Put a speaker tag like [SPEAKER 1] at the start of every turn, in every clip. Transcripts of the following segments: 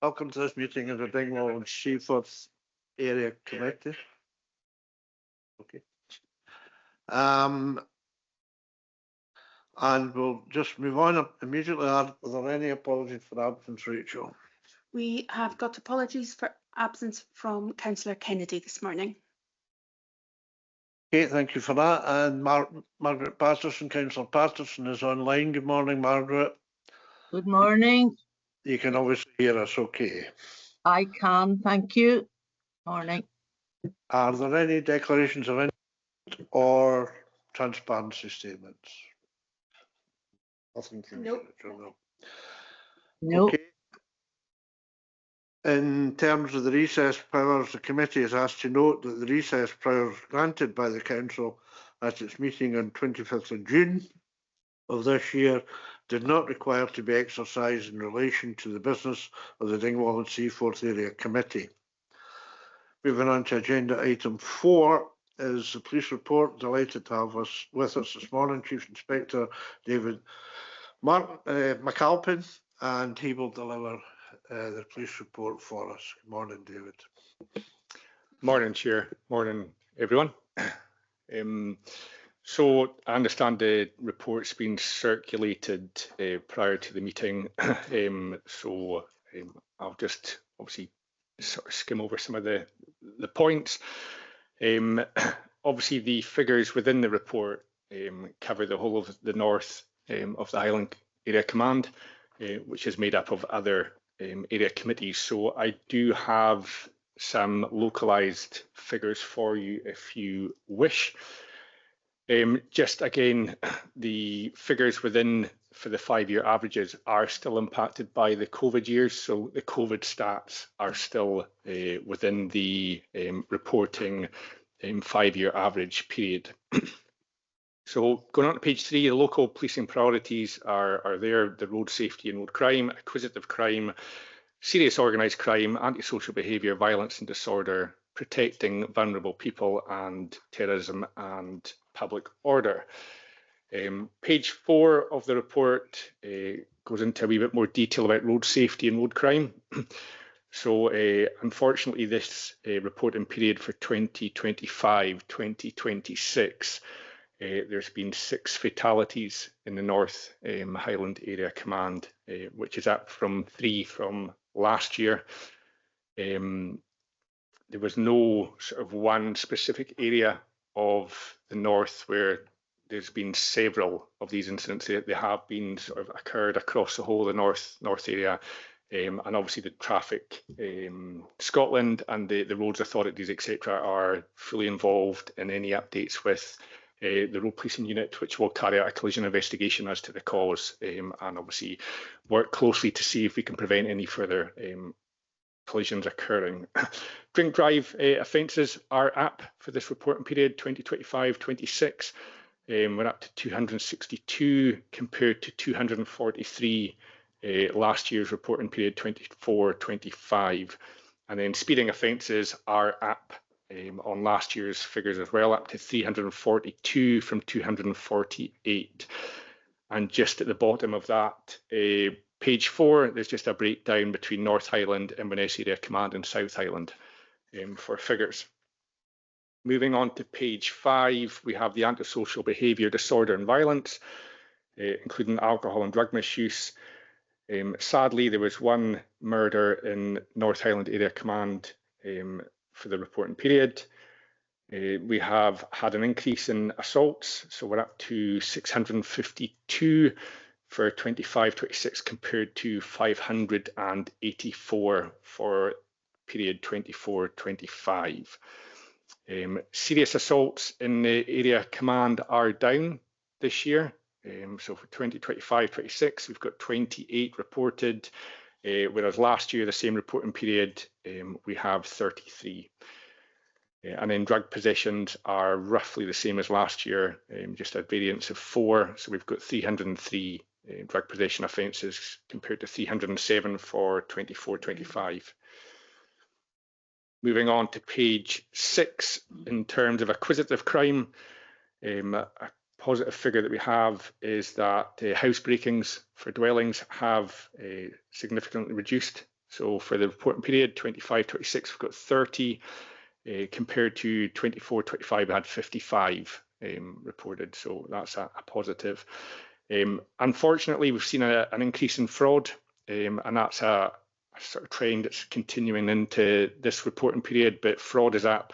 [SPEAKER 1] Welcome to this meeting of the Dingwall and Seaforth Area Committee. Okay. And we'll just move on immediately. Are there any apologies for absence, Rachel?
[SPEAKER 2] We have got apologies for absence from Councillor Kennedy this morning.
[SPEAKER 1] Okay, thank you for that. And Margaret Patterson, Councillor Patterson is online. Good morning, Margaret.
[SPEAKER 3] Good morning.
[SPEAKER 1] You can obviously hear us okay.
[SPEAKER 3] I can, thank you. Morning.
[SPEAKER 1] Are there any declarations of interest or transparency statements? Nothing from
[SPEAKER 2] Nope.
[SPEAKER 1] you.
[SPEAKER 3] No.
[SPEAKER 1] Okay. In terms of the recess powers, the committee is asked to note that the recess powers granted by the council at its meeting on 25th of June of this year did not require to be exercised in relation to the business of the Dingwall and Seaforth Area Committee. Moving on to agenda item 4 is the police report. Delighted to have us with us this morning, Chief Inspector David McAlpin, and he will deliver the police report for us. Good morning, David.
[SPEAKER 4] Morning, Chair. Morning, everyone. So I understand the report's been circulated prior to the meeting, so I'll just obviously sort of skim over some of the points. Obviously, the figures within the report cover the whole of the north of the Highland Area Command, which is made up of other area committees. So I do have some localised figures for you if you wish. Just again, the figures within for the 5-year averages are still impacted by the COVID years, so the COVID stats are still within the reporting 5-year average period. So going on to page 3, the local policing priorities are there: the road safety and road crime, acquisitive crime, serious organised crime, antisocial behaviour, violence and disorder, protecting vulnerable people, and terrorism and public order. Page 4 of the report goes into a wee bit more detail about road safety and road crime. So unfortunately, this reporting period for 2025-2026, there's been 6 fatalities in the North Highland Area Command, which is up from 3 from last year. There was no sort of one specific area of the North where there's been several of these incidents. They have been sort of occurred across the whole of the North area, and obviously the traffic, Scotland and the roads authorities, etc., are fully involved in any updates with the road policing unit, which will carry out a collision investigation as to the cause, and obviously work closely to see if we can prevent any further collisions occurring. Drink drive offences are up for this reporting period 2025-26. We're up to 262 compared to 243 last year's reporting period 24-25. And then speeding offences are up on last year's figures as well, up to 342 from 248. And just at the bottom of that, page 4, there's just a breakdown between North Highland, Inverness Area Command and South Highland for figures. Moving on to page 5, we have the antisocial behaviour, disorder and violence, including alcohol and drug misuse. Sadly, there was 1 murder in North Highland Area Command for the reporting period. We have had an increase in assaults, so we're up to 652 for 25-26 compared to 584 for period 24-25. Serious assaults in the area command are down this year. So for 2025-26, we've got 28 reported, whereas last year, the same reporting period, we have 33. And then drug possessions are roughly the same as last year, just a variance of 4. So we've got 303 drug possession offences compared to 307 for 24-25. Moving on to page 6, in terms of acquisitive crime, a positive figure that we have is that house breakings for dwellings have significantly reduced So for the reporting period 25-26, we've got 30, compared to 24-25, we had 55 reported. So that's a positive. Unfortunately, we've seen an increase in fraud, and that's a sort of trend that's continuing into this reporting period, but fraud is up.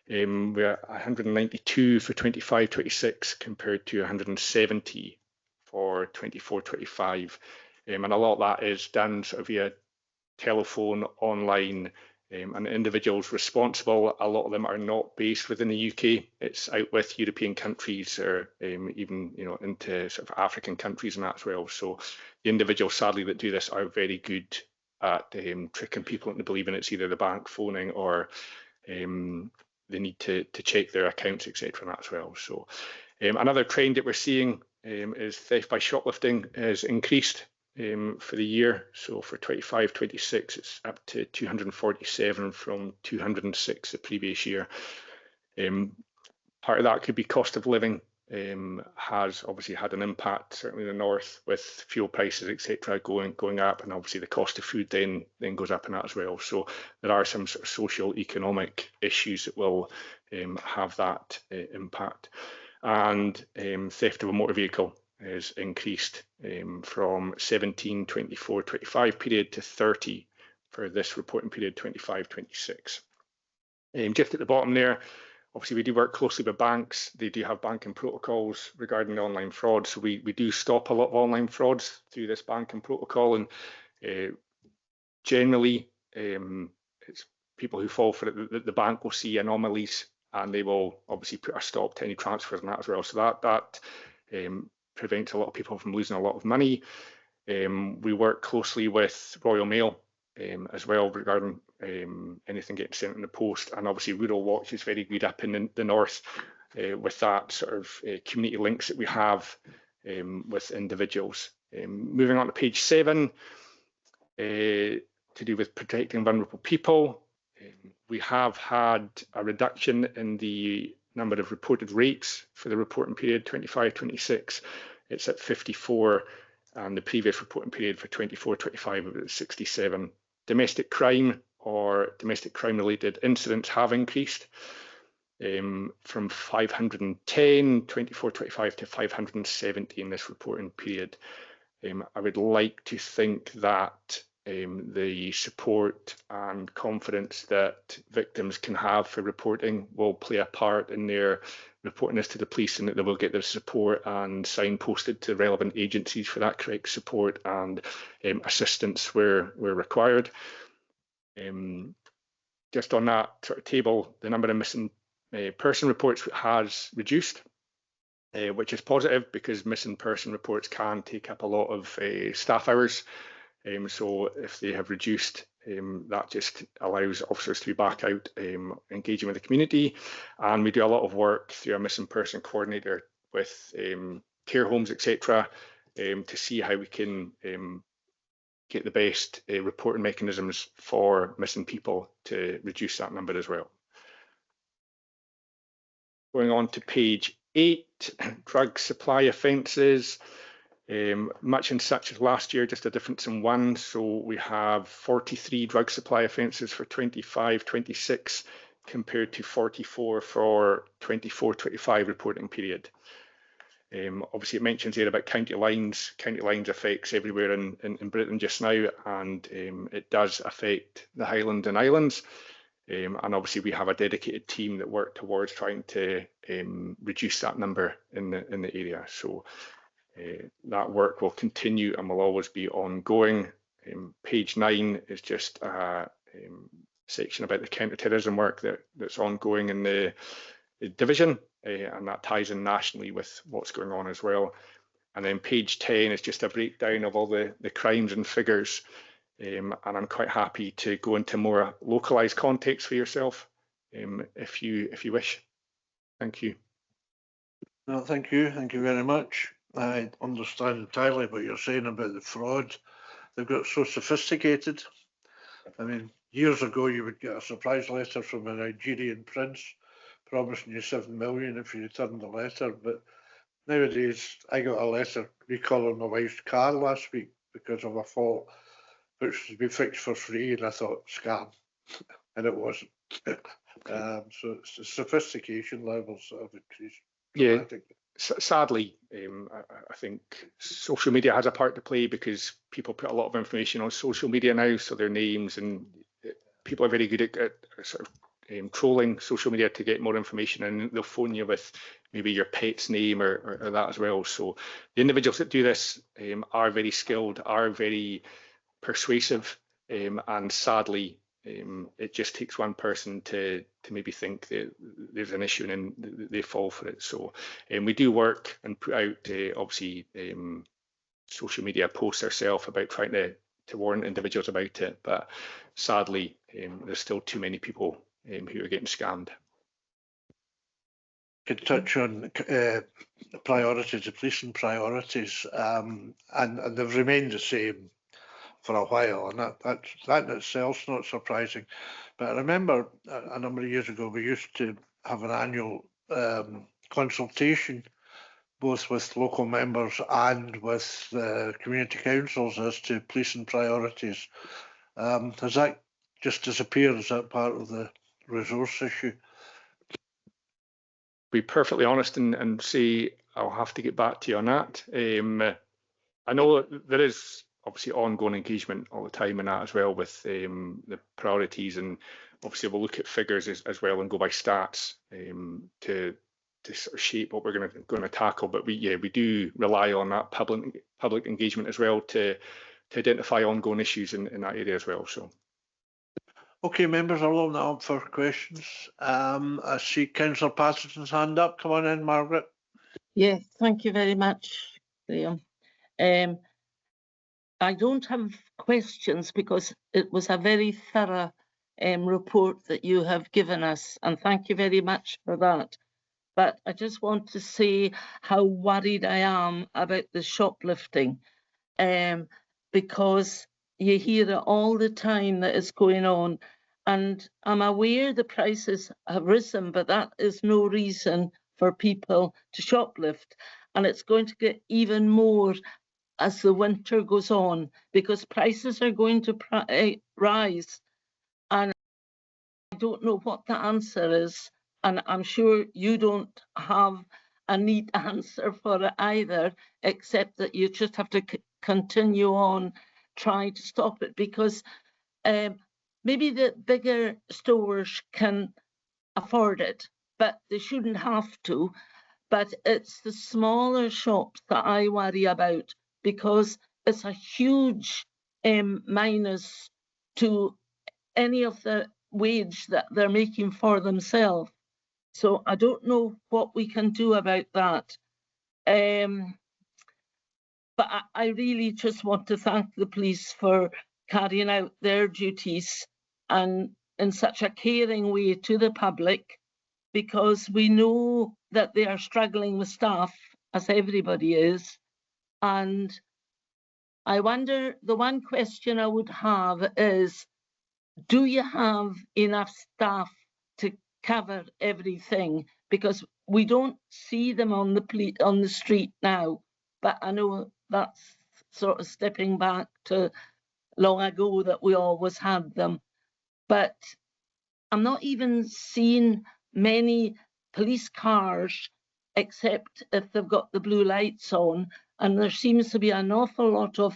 [SPEAKER 4] We're 192 for 25-26 compared to 170 for 24-25. And a lot of that is done sort of via telephone, online, and individuals responsible. A lot of them are not based within the UK. It's out with European countries, or even into sort of African countries and that as well. So the individuals, sadly, that do this are very good at tricking people into believing it's either the bank phoning or they need to check their accounts, etc. and that as well. So another trend that we're seeing is theft by shoplifting has increased for the year. So for 25-26, it's up to 247 from 206 the previous year. Part of that could be cost of living has obviously had an impact, certainly in the north, with fuel prices, etc., going up, and obviously the cost of food then goes up in that as well. So there are some sort of social economic issues that will have that impact. And theft of a motor vehicle is increased from 17, 24, 25 period to 30 for this reporting period 25-26. Just at the bottom there, obviously we do work closely with banks. They do have banking protocols regarding the online fraud, so we do stop a lot of online frauds through this banking protocol, and generally it's people who fall for it. The bank will see anomalies and they will obviously put a stop to any transfers and that as well. So that prevents a lot of people from losing a lot of money. We work closely with Royal Mail as well regarding anything getting sent in the post, and obviously Rural Watch is very good up in the north with that sort of community links that we have with individuals. Moving on to page 7, to do with protecting vulnerable people, we have had a reduction in the number of reported rapes for the reporting period 25-26. It's at 54, and the previous reporting period for 24-25 was 67. Domestic crime or domestic crime related incidents have increased from 510 24-25 to 570 in this reporting period. I would like to think that the support and confidence that victims can have for reporting will play a part in their reporting this to the police, and that they will get their support and signposted to relevant agencies for that correct support and assistance where required. Just on that sort of table, the number of missing person reports has reduced, which is positive because missing person reports can take up a lot of staff hours. So if they have reduced, that just allows officers to be back out engaging with the community. And we do a lot of work through a missing person coordinator with care homes, etc., to see how we can get the best reporting mechanisms for missing people to reduce that number as well. Going on to page 8, drug supply offences. Much and such as last year, just a difference in one. So we have 43 drug supply offences for 25-26 compared to 44 for 24-25 reporting period. Obviously, it mentions here about county lines. County lines affects everywhere in Britain just now, and it does affect the Highlands and Islands. And obviously, we have a dedicated team that work towards trying to reduce that number in the area. So that work will continue and will always be ongoing. Page 9 is just a section about the counter-terrorism work that's ongoing in the division, and that ties in nationally with what's going on as well. And then page 10 is just a breakdown of all the crimes and figures, and I'm quite happy to go into more localised context for yourself if you wish. Thank you.
[SPEAKER 1] No, thank you very much. I understand entirely what you're saying about the fraud. They've got so sophisticated. I mean, years ago you would get a surprise letter from a Nigerian prince promising you 7 million if you returned the letter, but nowadays I got a letter recalling my wife's car last week because of a fault which was to be fixed for free, and I thought scam, and it wasn't. So it's the sophistication levels that have increased dramatically.
[SPEAKER 4] Sadly, I think social media has a part to play because people put a lot of information on social media now, so their names, and people are very good at sort of trolling social media to get more information, and they'll phone you with maybe your pet's name or that as well. So the individuals that do this are very skilled, are very persuasive, and sadly, it just takes one person to maybe think that there's an issue and then they fall for it. So we do work and put out obviously social media posts ourselves about trying to warn individuals about it, but sadly there's still too many people who are getting scammed.
[SPEAKER 1] Could touch on priorities, the policing priorities, and they've remained the same for a while, and that in itself is not surprising. But I remember a number of years ago we used to have an annual consultation, both with local members and with community councils, as to policing priorities. Has that just disappeared? Is that part of the resource issue?
[SPEAKER 4] Be perfectly honest and say I'll have to get back to you on that. I know there is obviously ongoing engagement all the time in that as well with the priorities, and obviously we'll look at figures as well and go by stats to sort of shape what we're going to tackle. But we do rely on that public engagement as well to identify ongoing issues in that area as well. So.
[SPEAKER 1] Okay, members, I'll open that up for questions. I see Councillor Patterson's hand up. Come on in, Margaret.
[SPEAKER 3] Yes, thank you very much, Liam. I don't have questions because it was a very thorough report that you have given us, and thank you very much for that. But I just want to say how worried I am about the shoplifting, because you hear it all the time that it's going on. And I'm aware the prices have risen, but that is no reason for people to shoplift. And it's going to get even more as the winter goes on, because prices are going to rise. And I don't know what the answer is. And I'm sure you don't have a neat answer for it either, except that you just have to continue on trying to stop it, because maybe the bigger stores can afford it, but they shouldn't have to. But it's the smaller shops that I worry about, because it's a huge minus to any of the wage that they're making for themselves. So I don't know what we can do about that. But I really just want to thank the police for carrying out their duties and in such a caring way to the public, because we know that they are struggling with staff, as everybody is. And I wonder, the one question I would have is, do you have enough staff to cover everything? Because we don't see them on the street now, but I know that's sort of stepping back to long ago that we always had them. But I'm not even seeing many police cars, except if they've got the blue lights on, and there seems to be an awful lot of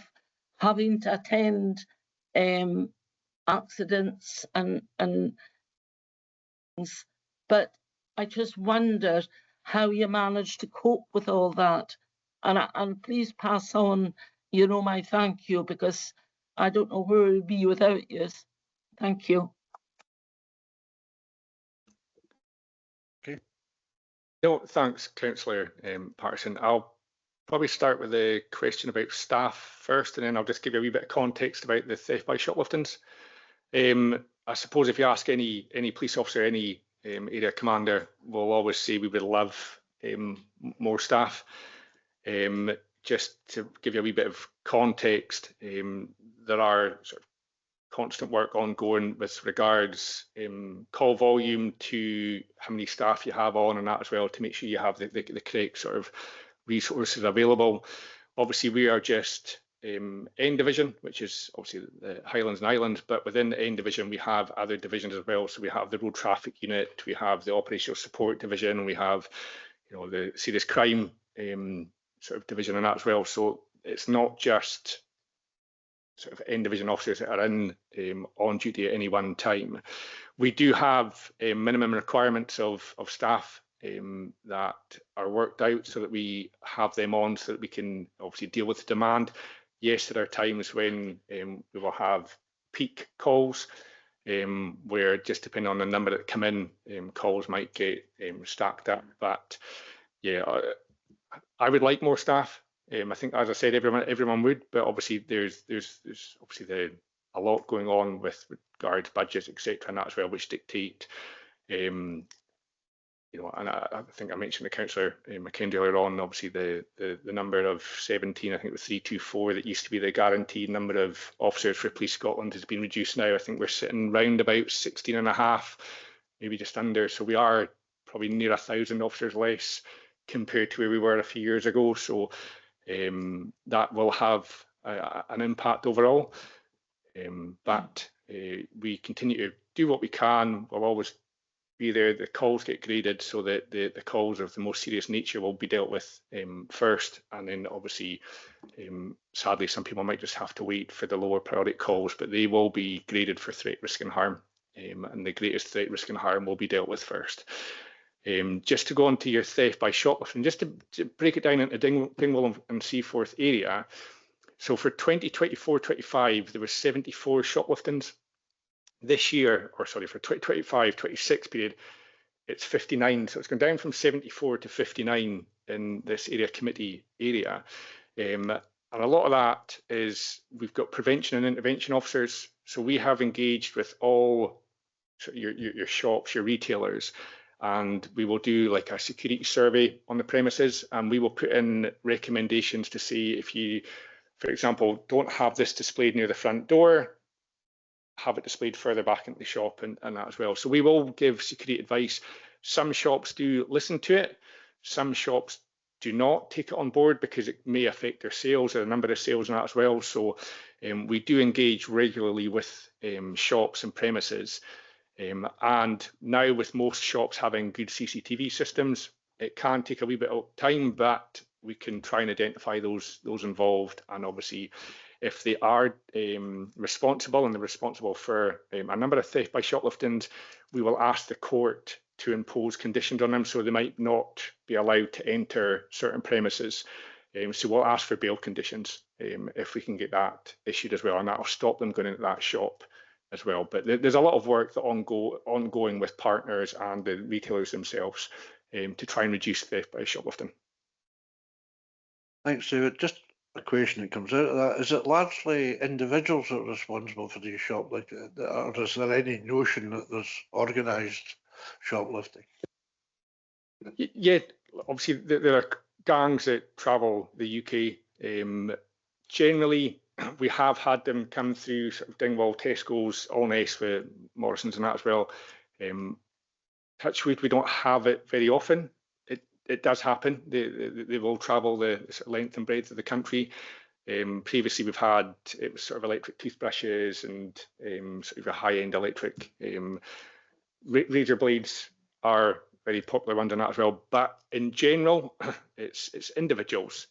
[SPEAKER 3] having to attend accidents and things. But I just wonder how you manage to cope with all that. And please pass on, my thank you, because I don't know where we'd be without you. Thank you.
[SPEAKER 4] Okay. No, thanks, Councillor Patterson. I'll probably start with the question about staff first, and then I'll just give you a wee bit of context about the theft by shopliftings. I suppose if you ask any police officer, any area commander, will always say we would love more staff. Just to give you a wee bit of context, there are sort of constant work ongoing with regards call volume to how many staff you have on and that as well, to make sure you have the correct sort of resources available. Obviously, we are just N division, which is obviously the Highlands and Islands, but within the N division we have other divisions as well. So we have the road traffic unit, we have the operational support division, we have, you know, the serious crime sort of division and that as well. So it's not just sort of N division officers that are in on duty at any one time. We do have minimum requirements of staff that are worked out so that we have them on so that we can obviously deal with the demand. Yes, there are times when we will have peak calls where, just depending on the number that come in, calls might get stacked up. But yeah, I would like more staff. I think, as I said, everyone would, but obviously there's obviously a lot going on with regards budgets, etc., and that as well, which dictate, you know, and I think I mentioned the councillor McKenzie earlier on. Obviously, the number of 17, I think it was 324, that used to be the guaranteed number of officers for Police Scotland has been reduced now. I think we're sitting round about 16 and a half, maybe just under. So we are probably near 1,000 officers less compared to where we were a few years ago. So that will have an impact overall. But we continue to do what we can. We'll always be there. The calls get graded so that the calls of the most serious nature will be dealt with first, and then obviously sadly some people might just have to wait for the lower priority calls, but they will be graded for threat, risk and harm, and the greatest threat, risk and harm will be dealt with first. Just to go on to your theft by shoplifting, just to break it down into Dingwall and Seaforth area. So for 2024-25, there were 74 shopliftings. This year, or sorry, for 2025-26 period, it's 59. So it's gone down from 74 to 59 in this area committee area. And a lot of that is we've got prevention and intervention officers. So we have engaged with all your shops, your retailers, and we will do like a security survey on the premises, and we will put in recommendations to see if you, for example, don't have this displayed near the front door, have it displayed further back into the shop and that as well. So we will give security advice. Some shops do listen to it. Some shops do not take it on board because it may affect their sales or the number of sales and that as well. So we do engage regularly with shops and premises. And now with most shops having good CCTV systems, it can take a wee bit of time, but we can try and identify those involved. And obviously, if they are responsible and they're responsible for a number of theft by shopliftings, we will ask the court to impose conditions on them, so they might not be allowed to enter certain premises. So we'll ask for bail conditions if we can get that issued as well, and that will stop them going into that shop as well. But there's a lot of work that ongoing with partners and the retailers themselves to try and reduce theft by shoplifting.
[SPEAKER 1] Thanks, David. Just a question that comes out of that. Is it largely individuals that are responsible for these shoplifting, or is there any notion that there's organised shoplifting?
[SPEAKER 4] Yeah, obviously there are gangs that travel the UK. Generally, we have had them come through sort of Dingwall, Tesco's, Allness with Morrison's and that as well. Touchwood, we don't have it very often. It does happen. They will travel the sort of length and breadth of the country. Previously, we've had it was sort of electric toothbrushes and sort of a high-end electric razor blades are very popular ones on that as well. But in general, it's individuals.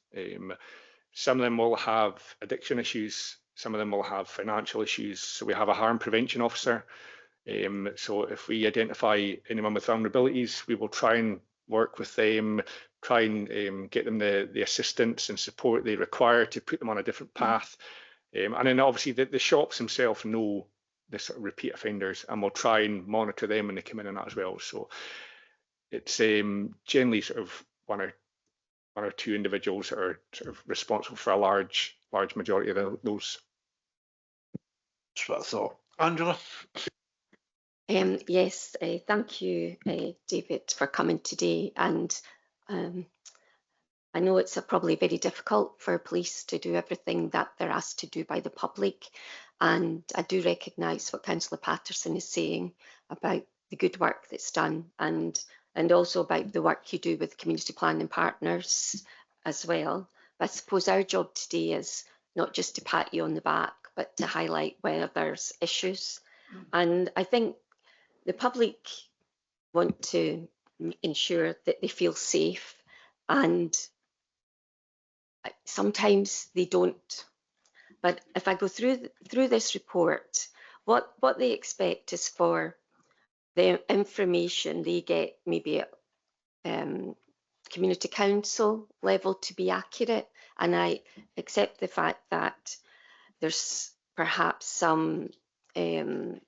[SPEAKER 4] Some of them will have addiction issues. Some of them will have financial issues. So we have a harm prevention officer. So if we identify anyone with vulnerabilities, we will try and work with them, try and get them the assistance and support they require to put them on a different path. And then obviously the shops themselves know the sort of repeat offenders, and we'll try and monitor them when they come in and that as well. So it's generally sort of one or two individuals that are sort of responsible for a large majority of those.
[SPEAKER 1] That's what I thought. Angela?
[SPEAKER 5] Yes, thank you, David, for coming today. And I know it's probably very difficult for police to do everything that they're asked to do by the public. And I do recognise what Councillor Patterson is saying about the good work that's done, and also about the work you do with community planning partners as well. But I suppose our job today is not just to pat you on the back, but to highlight where there's issues. And I think the public want to ensure that they feel safe, and sometimes they don't. But if I go through this report, what they expect is for the information they get maybe at community council level to be accurate. And I accept the fact that there's perhaps some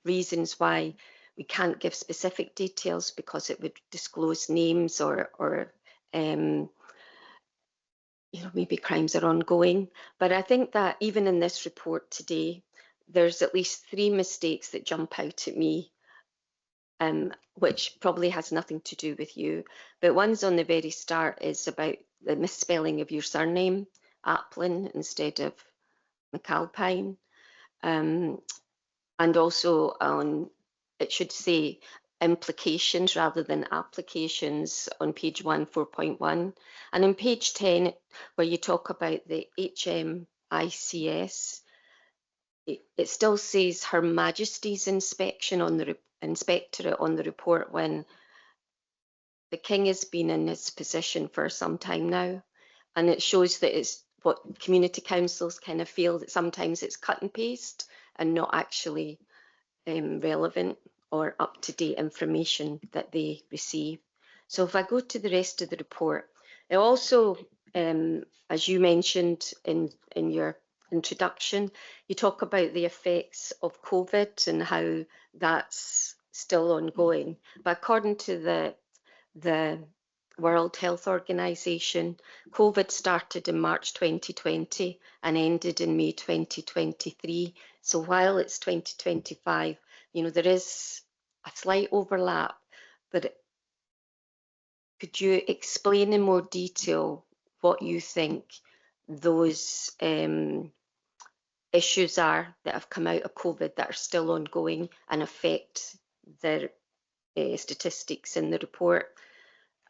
[SPEAKER 5] reasons why we can't give specific details because it would disclose names or you know, maybe crimes are ongoing. But I think that even in this report today, there's at least 3 mistakes that jump out at me, which probably has nothing to do with you. But one's on the very start is about the misspelling of your surname, Applin instead of McAlpine. And also on, it should say implications rather than applications on page 4.1. And on page 10, where you talk about the HMICS, it still says Her Majesty's inspection on the inspectorate on the report, when the King has been in his position for some time now. And it shows that it's what community councils kind of feel, that sometimes it's cut and paste and not actually relevant or up-to-date information that they receive. So if I go to the rest of the report, it also, as you mentioned in your introduction, you talk about the effects of COVID and how that's still ongoing. But according to the World Health Organization, COVID started in March 2020 and ended in May 2023. So while it's 2025, you know, there is a slight overlap, but could you explain in more detail what you think those issues are that have come out of COVID that are still ongoing and affect the statistics in the report?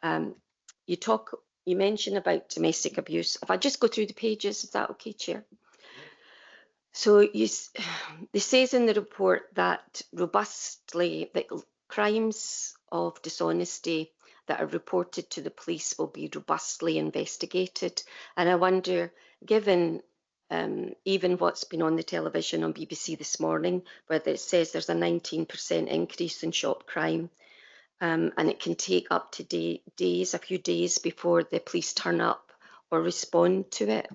[SPEAKER 5] You mentioned about domestic abuse. If I just go through the pages, is that okay, Chair? So it says in the report that crimes of dishonesty that are reported to the police will be robustly investigated. And I wonder, given even what's been on the television on BBC this morning, where it says there's a 19% increase in shop crime, and it can take up to a few days before the police turn up or respond to it.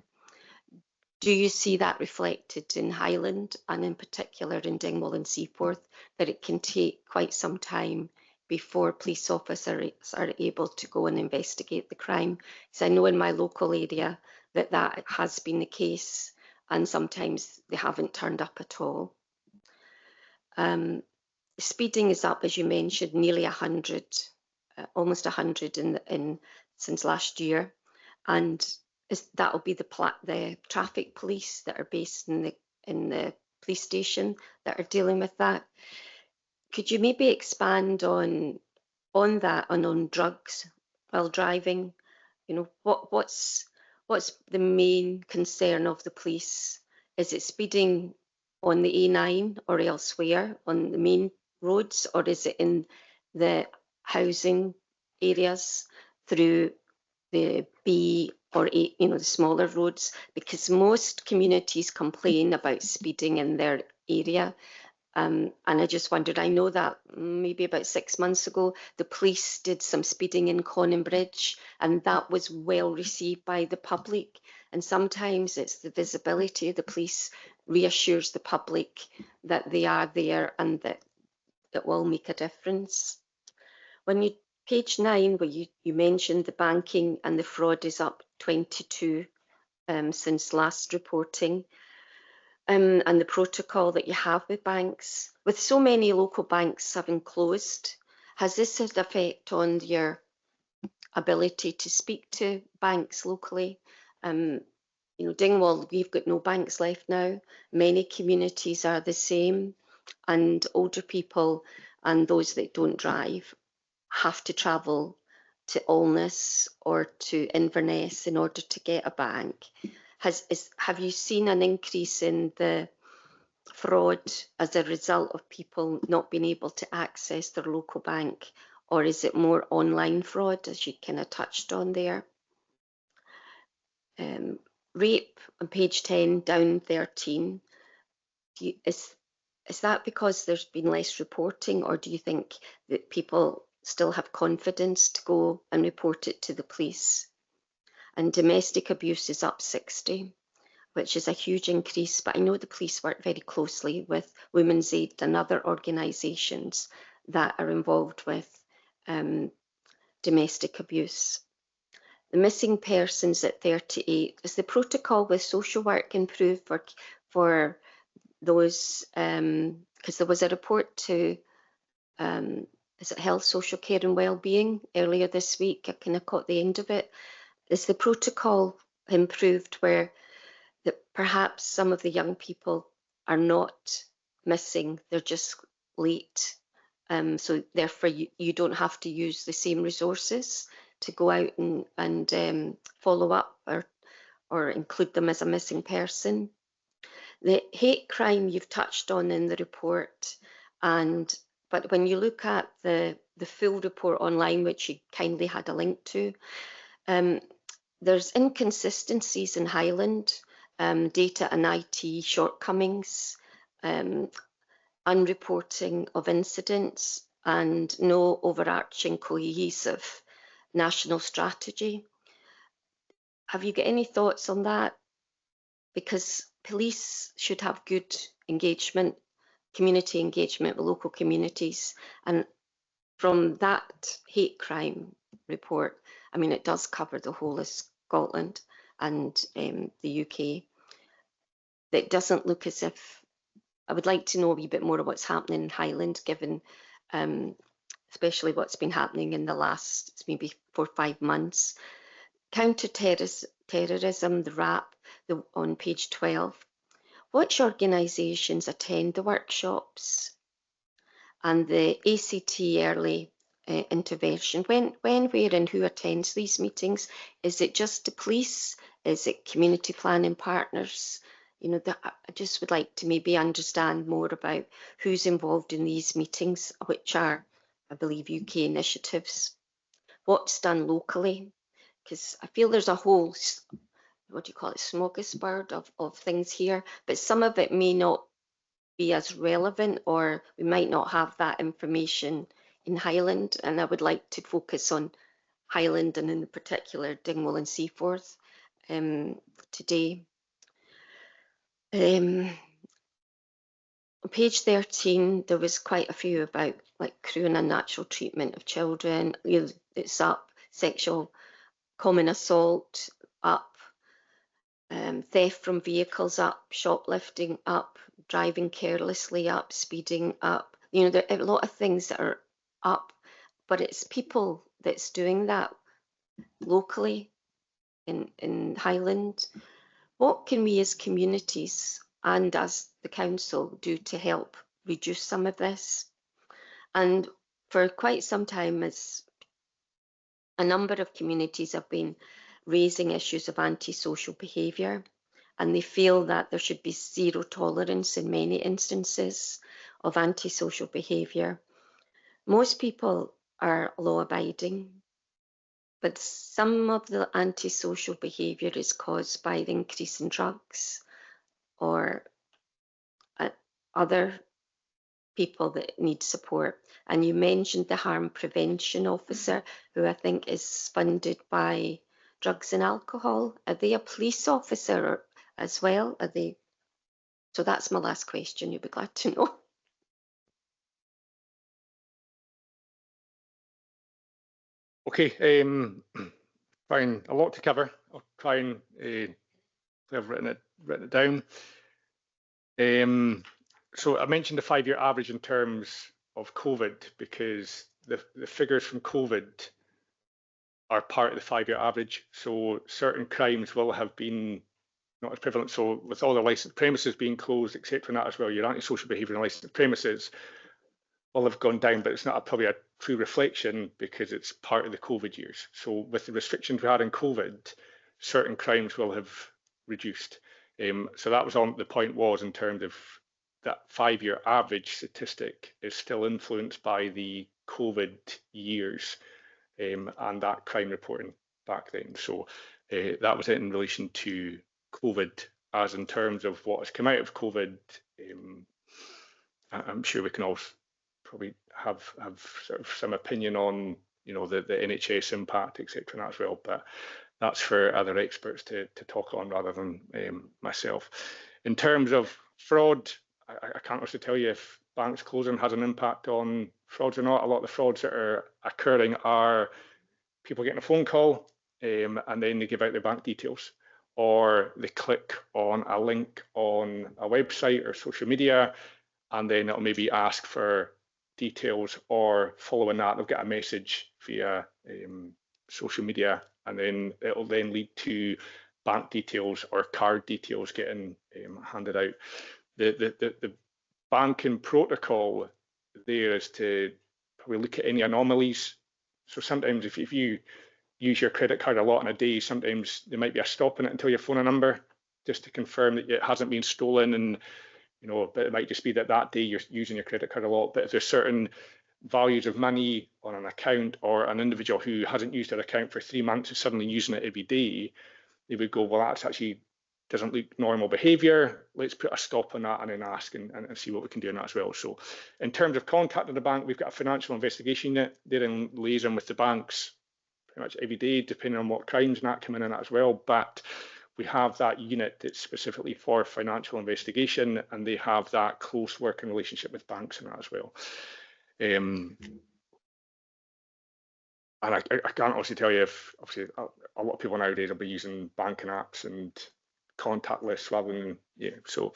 [SPEAKER 5] Do you see that reflected in Highland and in particular in Dingwall and Seaforth, that it can take quite some time before police officers are able to go and investigate the crime? Because I know in my local area that has been the case, and sometimes they haven't turned up at all. Speeding is up, as you mentioned, nearly 100, almost 100 since last year, and that will be the traffic police that are based in the police station that are dealing with that. Could you maybe expand on that and on drugs while driving? You know, what's the main concern of the police? Is it speeding on the A9 or elsewhere on the main roads, or is it in the housing areas through the B or A, you know, the smaller roads? Because most communities complain about speeding in their area. And I just wondered, I know that maybe about 6 months ago, the police did some speeding in Conan Bridge, and that was well received by the public. And sometimes it's the visibility of the police reassures the public that they are there and that it will make a difference. When you page 9, where you mentioned the banking and the fraud is up 22 since last reporting, and the protocol that you have with banks. With so many local banks having closed, has this had an effect on your ability to speak to banks locally? You know, Dingwall, we've got no banks left now. Many communities are the same, and older people and those that don't drive have to travel to Alness or to Inverness in order to get a bank. have you seen an increase in the fraud as a result of people not being able to access their local bank, or is it more online fraud, as you kind of touched on there? Rape on page 10, down 13. Is that because there's been less reporting, or do you think that people still have confidence to go and report it to the police? And domestic abuse is up 60, which is a huge increase, but I know the police work very closely with Women's Aid and other organisations that are involved with domestic abuse. The missing persons at 38, is the protocol with social work improved for those, because there was a report to, is it health, social care and wellbeing earlier this week? I kind of caught the end of it. Is the protocol improved where that perhaps some of the young people are not missing, they're just late? So therefore you don't have to use the same resources to go out and follow up or include them as a missing person. The hate crime you've touched on in the report, but when you look at the full report online, which you kindly had a link to, there's inconsistencies in Highland, data and IT shortcomings, unreporting of incidents, and no overarching cohesive national strategy. Have you got any thoughts on that? Because police should have good engagement, community engagement with local communities. And from that hate crime report, I mean, it does cover the whole of Scotland and the UK. It doesn't look as if, I would like to know a wee bit more of what's happening in Highland, given especially what's been happening in the last maybe 4 or 5 months. Counter-terrorism, the RAP, on page 12. Which organisations attend the workshops? And the ACT early intervention, when, where and who attends these meetings? Is it just the police? Is it community planning partners? You know, I just would like to maybe understand more about who's involved in these meetings, which are, I believe, UK initiatives. What's done locally? Because I feel there's a whole, what do you call it, smorgasbord of things here, but some of it may not be as relevant, or we might not have that information in Highland, and I would like to focus on Highland and in particular Dingwall and Seaforth today. On page 13, there was quite a few about like cruel and unnatural treatment of children. It's up, sexual common assault up, theft from vehicles up, shoplifting up, driving carelessly up, speeding up. You know, there are a lot of things that are up, but it's people that's doing that locally in Highland. What can we as communities and as the council do to help reduce some of this? And for quite some time, as a number of communities have been raising issues of antisocial behaviour, and they feel that there should be zero tolerance in many instances of antisocial behaviour. Most people are law-abiding, but some of the antisocial behaviour is caused by the increase in drugs or other people that need support. And you mentioned the harm prevention officer, who I think is funded by drugs and alcohol. Are they a police officer as well? Are they? So that's my last question. You'll be glad to know.
[SPEAKER 4] Okay, fine, a lot to cover. I'll try and I've written it down. So I mentioned the 5-year average in terms of COVID, because the figures from COVID are part of the 5-year average. So certain crimes will have been not as prevalent. So with all the licensed premises being closed, etc., and that as well, your antisocial behaviour in licensed premises will have gone down, but it's not probably a true reflection because it's part of the COVID years. So with the restrictions we had in COVID, certain crimes will have reduced. So that was on the point was in terms of that 5-year average statistic is still influenced by the COVID years and that crime reporting back then. So that was it in relation to COVID. As in terms of what has come out of COVID, I'm sure we can all probably have sort of some opinion on, you know, the NHS impact, etc. as well, but that's for other experts to talk on rather than myself. In terms of fraud, I can't also tell you if banks closing has an impact on frauds or not. A lot of the frauds that are occurring are people getting a phone call and then they give out their bank details, or they click on a link on a website or social media, and then it'll maybe ask for details, or following that, they'll get a message via social media, and then it'll then lead to bank details or card details getting handed out. The banking protocol there is to probably look at any anomalies. So sometimes if you use your credit card a lot in a day, sometimes there might be a stop in it until you phone a number just to confirm that it hasn't been stolen, and you know, but it might just be that that day you're using your credit card a lot. But if there's certain values of money on an account, or an individual who hasn't used their account for 3 months is suddenly using it every day, they would go, well, that's actually doesn't look normal behaviour. Let's put a stop on that and then ask and see what we can do on that as well. So in terms of contacting the bank, we've got a financial investigation unit. They're in liaison with the banks pretty much every day, depending on what crimes and that come in as well. But we have that unit that's specifically for financial investigation, and they have that close working relationship with banks and that as well. And I can't also tell you if, obviously, a lot of people nowadays will be using banking apps and contactless rather than, yeah. So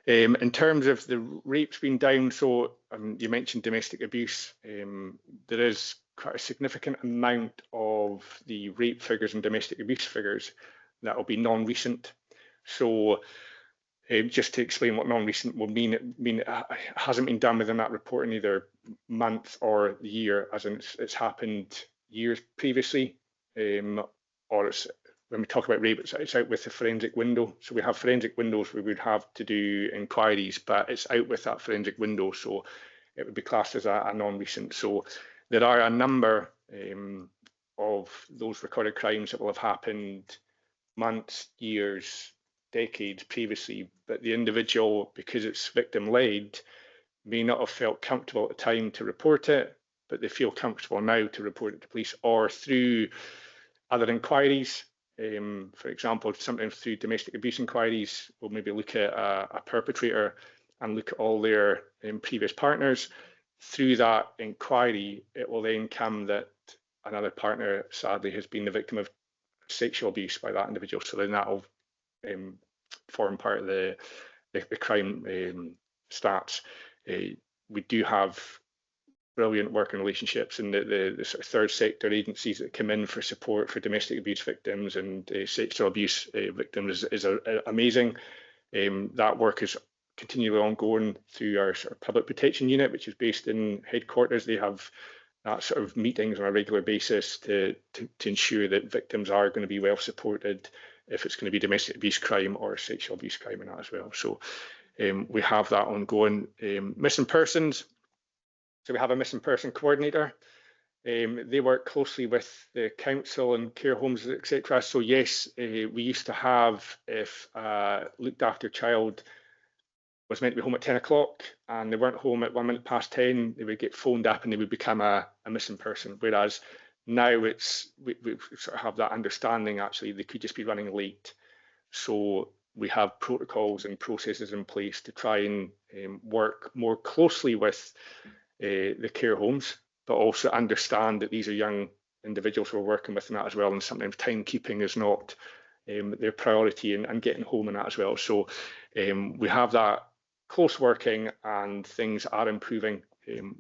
[SPEAKER 4] in terms of the rapes being down, so you mentioned domestic abuse. There is quite a significant amount of the rape figures and domestic abuse figures that will be non-recent. So just to explain what non-recent will mean, it hasn't been done within that report in either month or the year, as in it's happened years previously, or it's, when we talk about rape, it's out with the forensic window. So we have forensic windows where we would have to do inquiries, but it's out with that forensic window, so it would be classed as a non-recent. So there are a number of those recorded crimes that will have happened months, years, decades previously, but the individual, because it's victim-led, may not have felt comfortable at the time to report it, but they feel comfortable now to report it to police, or through other inquiries. For example, sometimes through domestic abuse inquiries, we'll maybe look at a perpetrator and look at all their previous partners. Through that inquiry, it will then come that another partner, sadly, has been the victim of sexual abuse by that individual. So then that will form part of the crime stats. We do have brilliant working relationships, and the sort of third sector agencies that come in for support for domestic abuse victims and sexual abuse victims is amazing. That work is continually ongoing through our sort of public protection unit, which is based in headquarters. They have that sort of meetings on a regular basis to ensure that victims are going to be well supported if it's going to be domestic abuse crime or sexual abuse crime and that as well. So we have that ongoing. Missing persons. So we have a missing person coordinator. They work closely with the council and care homes, etc. So yes, we used to have, if a looked after child was meant to be home at 10 o'clock and they weren't home at 1 minute past 10, they would get phoned up and they would become a missing person. Whereas now it's we sort of have that understanding, actually they could just be running late. So we have protocols and processes in place to try and work more closely with the care homes, but also understand that these are young individuals we're working with and that as well, and sometimes timekeeping is not their priority, and getting home and that as well. So we have that close working, and things are improving,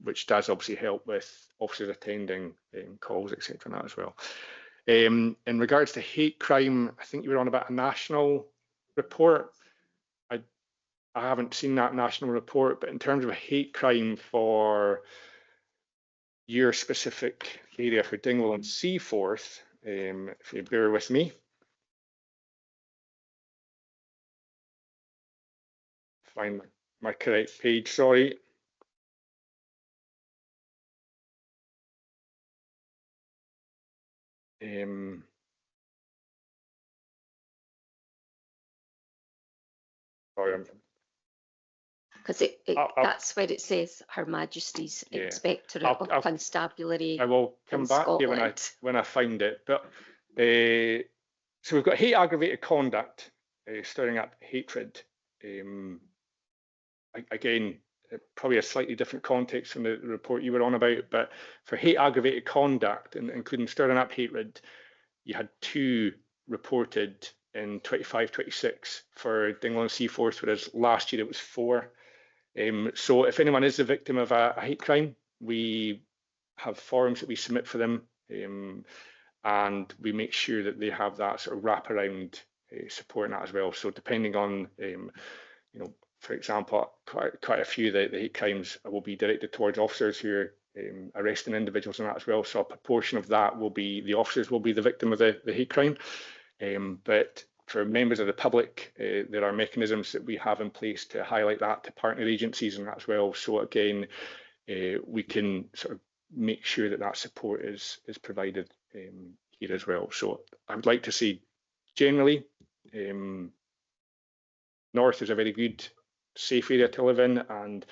[SPEAKER 4] which does obviously help with officers attending calls, etc. and that as well. In regards to hate crime, I think you were on about a national report. I haven't seen that national report, but in terms of a hate crime for your specific area for Dingwall and Seaforth, if you bear with me. find my correct page, sorry. Sorry,
[SPEAKER 5] Because that's where it says Her Majesty's
[SPEAKER 4] Yeah.
[SPEAKER 5] Inspectorate of Constabulary.
[SPEAKER 4] I will come
[SPEAKER 5] in
[SPEAKER 4] back here when I find it. But so we've got hate aggravated conduct, stirring up hatred. Again, probably a slightly different context from the report you were on about, but for hate aggravated conduct, and including stirring up hatred, you had 2 reported in 25-26 for Dingwall and Seaforth, whereas last year it was 4. So if anyone is the victim of a hate crime, we have forms that we submit for them, and we make sure that they have that sort of wraparound support in that as well. So depending on, you know, for example, quite a few of the hate crimes will be directed towards officers who are arresting individuals in that as well. So a proportion of that will be the officers will be the victim of the hate crime. But for members of the public, there are mechanisms that we have in place to highlight that to partner agencies and that as well. So again, we can sort of make sure that that support is provided here as well. So I would like to say, generally, North is a very good, safe area to live in, and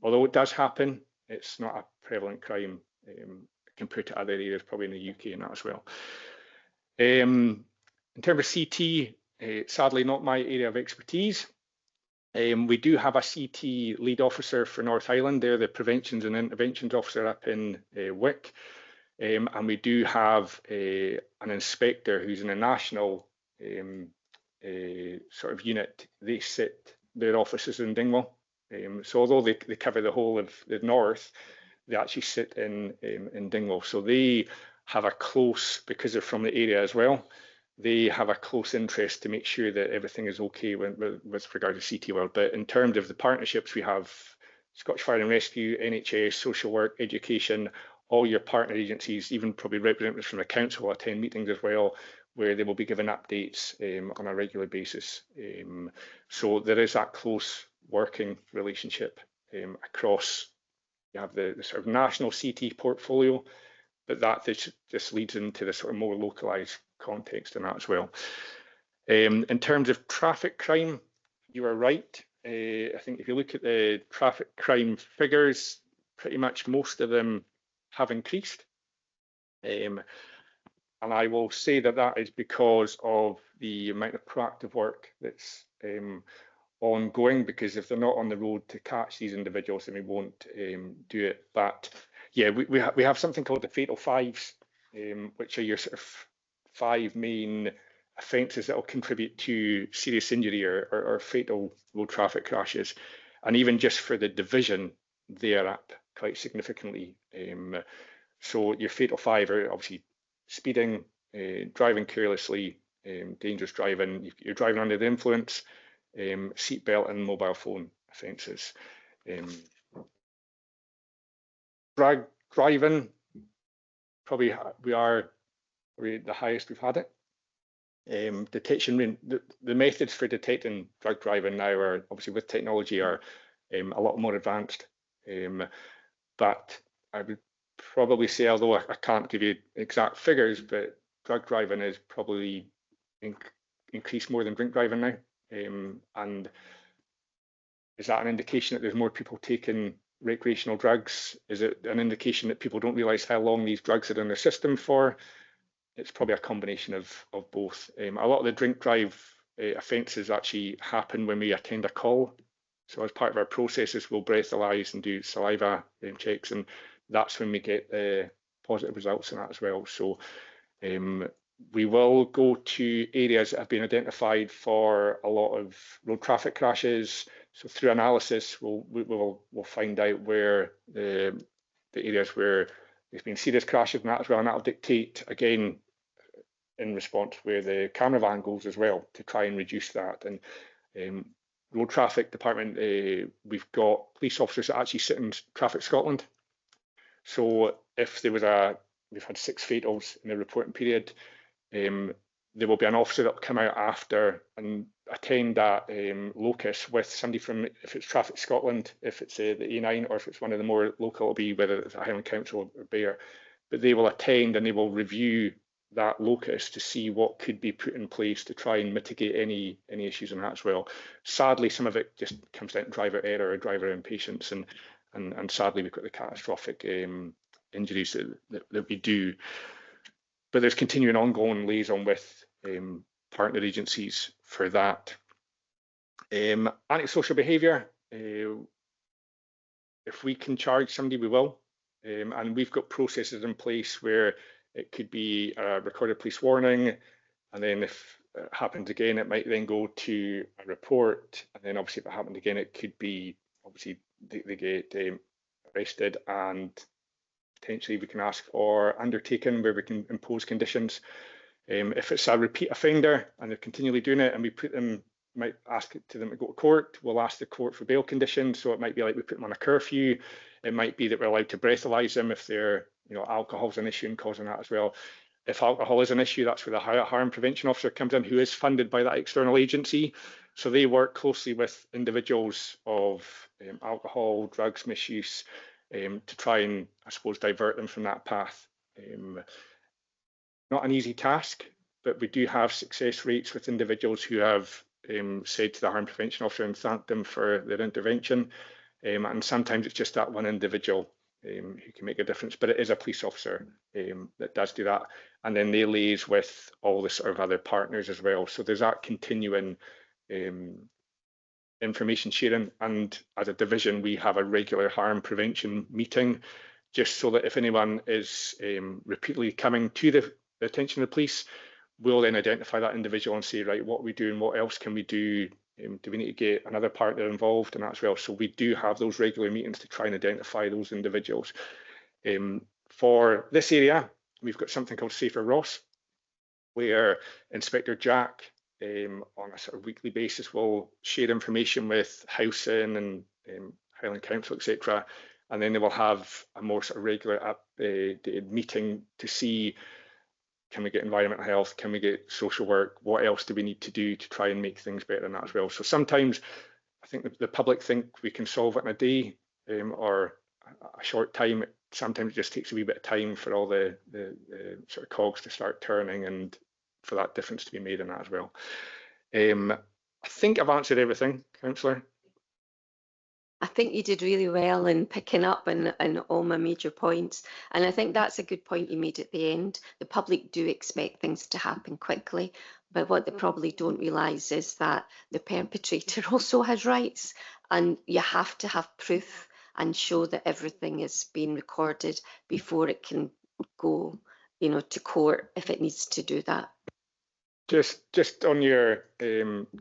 [SPEAKER 4] although it does happen, it's not a prevalent crime compared to other areas, probably in the UK and that as well. In terms of CT, sadly not my area of expertise. We do have a CT lead officer for North Highland. They're the preventions and interventions officer up in Wick. And we do have an inspector who's in a national sort of unit. They sit, their offices in Dingwall. So although they cover the whole of the north, they actually sit in Dingwall. So they have a close, because they're from the area as well, they have a close interest to make sure that everything is okay with regard to CT World. But in terms of the partnerships, we have Scottish Fire and Rescue, NHS, social work, education, all your partner agencies, even probably representatives from the council will attend meetings as well, where they will be given updates on a regular basis. So there is that close working relationship across. You have the sort of national CT portfolio, but that just leads into the sort of more localised context in that as well. In terms of traffic crime, you are right. I think if you look at the traffic crime figures, pretty much most of them have increased. And I will say that that is because of the amount of proactive work that's ongoing, because if they're not on the road to catch these individuals, then we won't do it. But yeah, we have something called the fatal fives, which are your sort of 5 main offences that will contribute to serious injury or fatal road traffic crashes. And even just for the division, they are up quite significantly. So your fatal 5 are obviously speeding, driving carelessly, dangerous driving, if you're driving under the influence, seatbelt and mobile phone offences. Drag driving, probably we're the highest we've had it. Detection, the methods for detecting drug driving now are obviously with technology are a lot more advanced. But I would probably say, although I can't give you exact figures, but drug driving is probably increased more than drink driving now. And is that an indication that there's more people taking recreational drugs? Is it an indication that people don't realise how long these drugs are in their system for? It's probably a combination of both. A lot of the drink drive offences actually happen when we attend a call. So as part of our processes, we'll breathalyse and do saliva checks, and that's when we get the positive results in that as well. So we will go to areas that have been identified for a lot of road traffic crashes. So through analysis, we'll find out where the areas where there's been serious crashes and that as well, and that'll dictate again in response where the camera van goes as well to try and reduce that. And road traffic department, we've got police officers that actually sit in Traffic Scotland. So if there was we've had 6 fatals in the reporting period, there will be an officer that will come out after and attend that locus with somebody from, if it's Traffic Scotland, if it's the A9, or if it's one of the more local, it'll be whether it's a Highland Council or Bere, but they will attend and they will review that locus to see what could be put in place to try and mitigate any issues in that as well. Sadly, some of it just comes down to driver error or driver impatience, and sadly we've got the catastrophic injuries that we do. But there's continuing ongoing liaison with partner agencies for that. Antisocial behaviour, if we can charge somebody, we will. And we've got processes in place where it could be a recorded police warning, and then if it happens again, it might then go to a report, and then obviously if it happened again, it could be, obviously they get arrested, and potentially we can ask for undertaking where we can impose conditions. If it's a repeat offender and they're continually doing it, and we put them, might ask them to go to court, we'll ask the court for bail conditions. So it might be like we put them on a curfew. It might be that we're allowed to breathalyse them if they're, alcohol's an issue and causing that as well. If alcohol is an issue, that's where the harm prevention officer comes in, who is funded by that external agency. So they work closely with individuals of alcohol, drugs misuse, to try and, I suppose, divert them from that path. Not an easy task, but we do have success rates with individuals who have said to the harm prevention officer and thanked them for their intervention. And sometimes it's just that one individual who can make a difference, but it is a police officer that does do that. And then they liaise with all the sort of other partners as well. So there's that continuing information sharing. And as a division, we have a regular harm prevention meeting, just so that if anyone is repeatedly coming to the attention of the police, we'll then identify that individual and say, right, what are we doing? What else can we do? Do we need to get another partner involved in that as well? So we do have those regular meetings to try and identify those individuals. For this area, we've got something called Safer Ross, where Inspector Jack on a sort of weekly basis will share information with housing and Highland Council, etc. And then they will have a more sort of regular meeting to see, can we get environmental health? Can we get social work? What else do we need to do to try and make things better than that as well? So sometimes I think the public think we can solve it in a day or a short time. Sometimes it just takes a wee bit of time for all the sort of cogs to start turning and for that difference to be made in that as well. I think I've answered everything, Councillor.
[SPEAKER 5] I think you did really well in picking up on all my major points. And I think that's a good point you made at the end. The public do expect things to happen quickly, but what they probably don't realise is that the perpetrator also has rights, and you have to have proof and show that everything is being recorded before it can go, to court if it needs to do that.
[SPEAKER 4] Just on your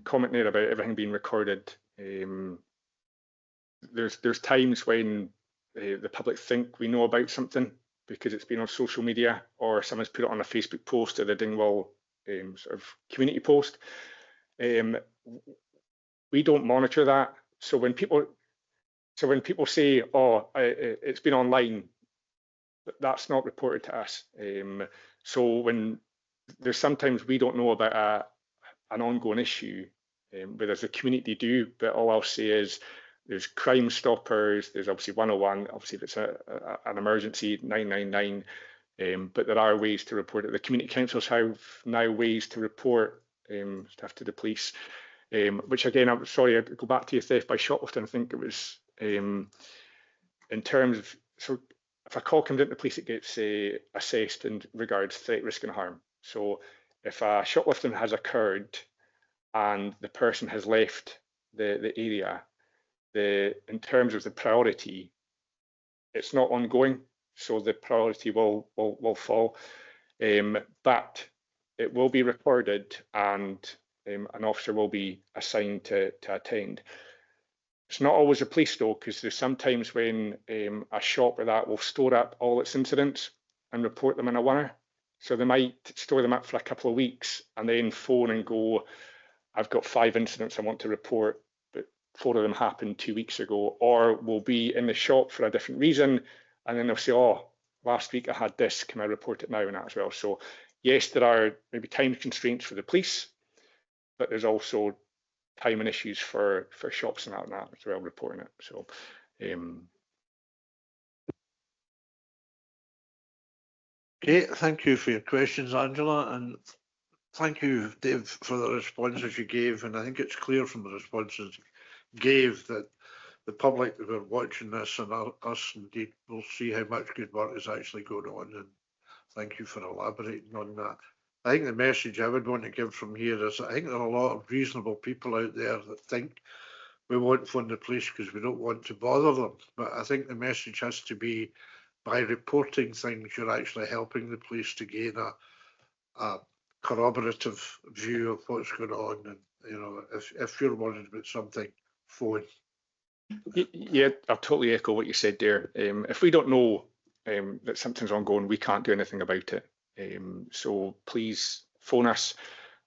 [SPEAKER 4] comment there about everything being recorded, there's times when the public think we know about something because it's been on social media or someone's put it on a Facebook post or the Dingwall sort of community post. We don't monitor that. So when people say, "Oh, it's been online," that's not reported to us. So when there's sometimes we don't know about an ongoing issue, whereas the community do. But all I'll say is, there's Crime Stoppers, there's obviously 101, obviously if it's an emergency, 999, but there are ways to report it. The community councils have now ways to report stuff to the police, which again, I'm sorry, I'd go back to your theft by shoplifting. I think it was in terms of, so if a call comes into the police, it gets assessed in regards to threat, risk and harm. So if a shoplifting has occurred and the person has left the area, in terms of the priority, it's not ongoing, so the priority will fall, but it will be recorded and an officer will be assigned to attend. It's not always the police though, because there's sometimes when a shop or that will store up all its incidents and report them in a winner. So they might store them up for a couple of weeks and then phone and go, I've got 5 incidents I want to report, but 4 of them happened 2 weeks ago, or will be in the shop for a different reason. And then they'll say, oh, last week I had this, can I report it now and that as well? So yes, there are maybe time constraints for the police, but there's also timing issues for shops and that as well, reporting it. So
[SPEAKER 1] okay, thank you for your questions, Angela, and thank you, Dave, for the responses you gave. And I think it's clear from the responses you gave that the public that are watching this and us indeed will see how much good work is actually going on. And thank you for elaborating on that. I think the message I would want to give from here is I think there are a lot of reasonable people out there that think we won't phone the police because we don't want to bother them. But I think the message has to be, by reporting things, you're actually helping the police to gain a corroborative view of what's going on. And, you know, if you're worried about something, phone.
[SPEAKER 4] Yeah, I totally echo what you said there. If we don't know that something's ongoing, we can't do anything about it. So please phone us,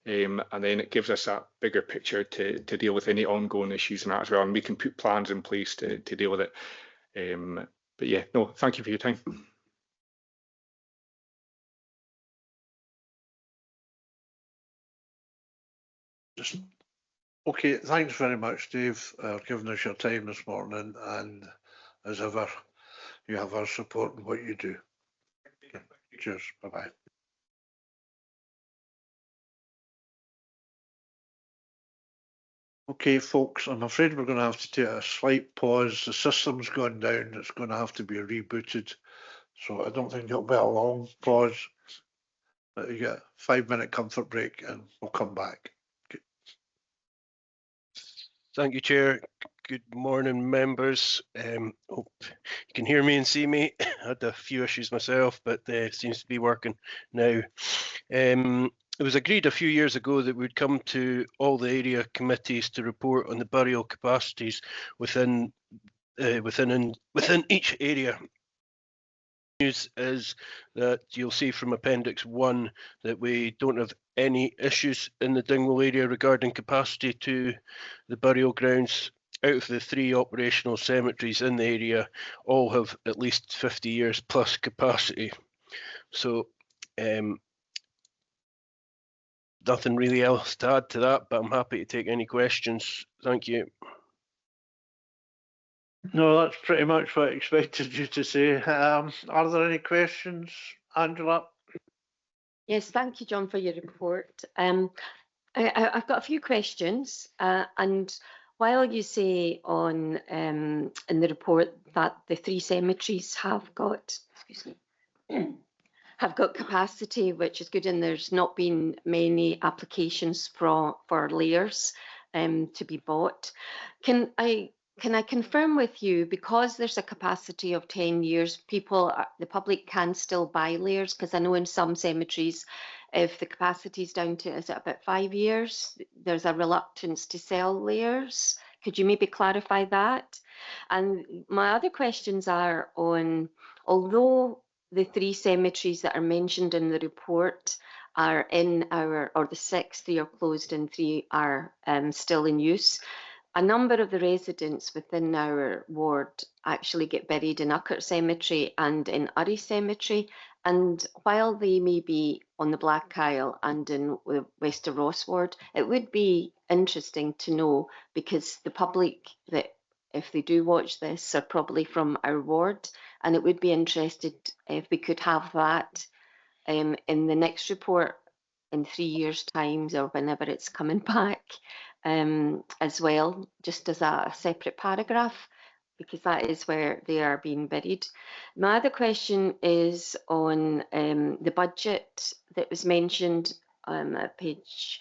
[SPEAKER 4] and then it gives us that bigger picture to deal with any ongoing issues and that as well, and we can put plans in place to deal with it. But yeah, no, thank you for your time.
[SPEAKER 1] Okay, thanks very much, Dave, for giving us your time this morning, and as ever, you have our support in what you do. Okay. Cheers, bye-bye. Okay, folks, I'm afraid we're going to have to take a slight pause. The system's gone down, it's going to have to be rebooted, so I don't think it'll be a long pause. But you get a 5-minute comfort break and we'll come back. Okay.
[SPEAKER 6] Thank you, Chair. Good morning, members. Hope you can hear me and see me. I had a few issues myself, but it seems to be working now. It was agreed a few years ago that we'd come to all the area committees to report on the burial capacities within each area. News is that you'll see from Appendix 1 that we don't have any issues in the Dingwall area regarding capacity to the burial grounds. Out of the 3 operational cemeteries in the area, all have at least 50 years plus capacity. So nothing really else to add to that, but I'm happy to take any questions. Thank you.
[SPEAKER 1] No, that's pretty much what I expected you to say. Are there any questions, Angela?
[SPEAKER 5] Yes, thank you, John, for your report. I've got a few questions, and while you say on in the report that the 3 cemeteries have got, excuse me, have got capacity, which is good, and there's not been many applications for layers to be bought. Can I confirm with you, because there's a capacity of 10 years, the public can still buy layers? Because I know in some cemeteries, if the capacity is down to, is it about 5 years, there's a reluctance to sell layers. Could you maybe clarify that? And my other questions are on, although the 3 cemeteries that are mentioned in the report are in or the 6, 3 are closed and 3 are still in use, a number of the residents within our ward actually get buried in Outurn Cemetery and in Urry Cemetery. And while they may be on the Black Isle and in the Wester Ross ward, it would be interesting to know, because the public that, if they do watch this, are probably from our ward, and it would be interested if we could have that in the next report in 3 years' time, or whenever it's coming back, as well, just as a separate paragraph, because that is where they are being buried. My other question is on the budget that was mentioned at page,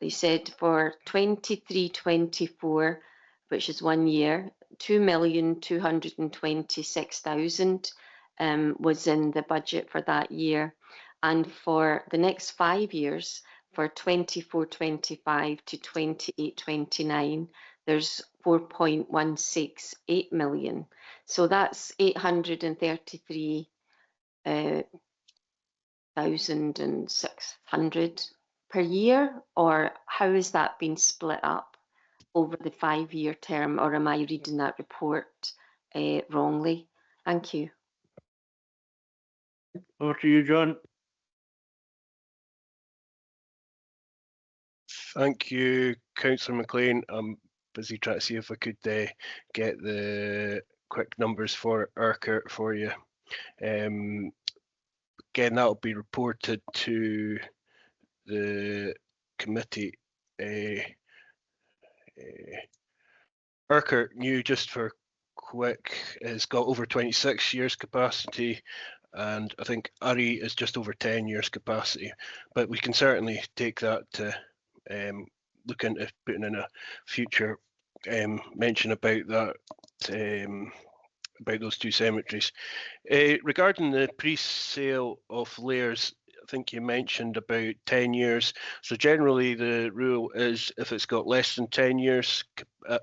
[SPEAKER 5] they said for 23-24, which is 1 year, 2,226,000 was in the budget for that year. And for the next 5 years, for 24-25 to 28-29, there's 4.168 million. So that's 833,600 per year, or how is that being split up over the 5-year term, or am I reading that report wrongly? Thank you.
[SPEAKER 1] Over to you, John.
[SPEAKER 6] Thank you, Councillor McLean. I'm busy trying to see if I could get the quick numbers for Urquhart for you. Again, that'll be reported to the committee. Urquhart new, just for quick, has got over 26 years capacity, and I think Urry is just over 10 years capacity. But we can certainly take that to look into putting in a future mention about that, about those two cemeteries. Regarding the pre-sale of layers, I think you mentioned about 10 years. So generally the rule is if it's got less than 10 years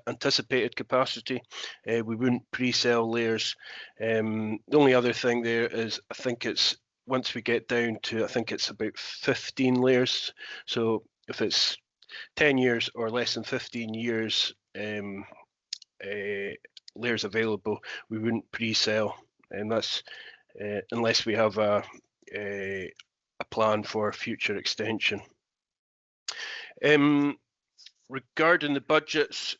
[SPEAKER 6] anticipated capacity, we wouldn't pre-sell layers. The only other thing there is I think it's, once we get down to, I think it's about 15 layers. So if it's 10 years or less than 15 years layers available, we wouldn't pre-sell, and that's unless we have a plan for future extension. Regarding the budgets,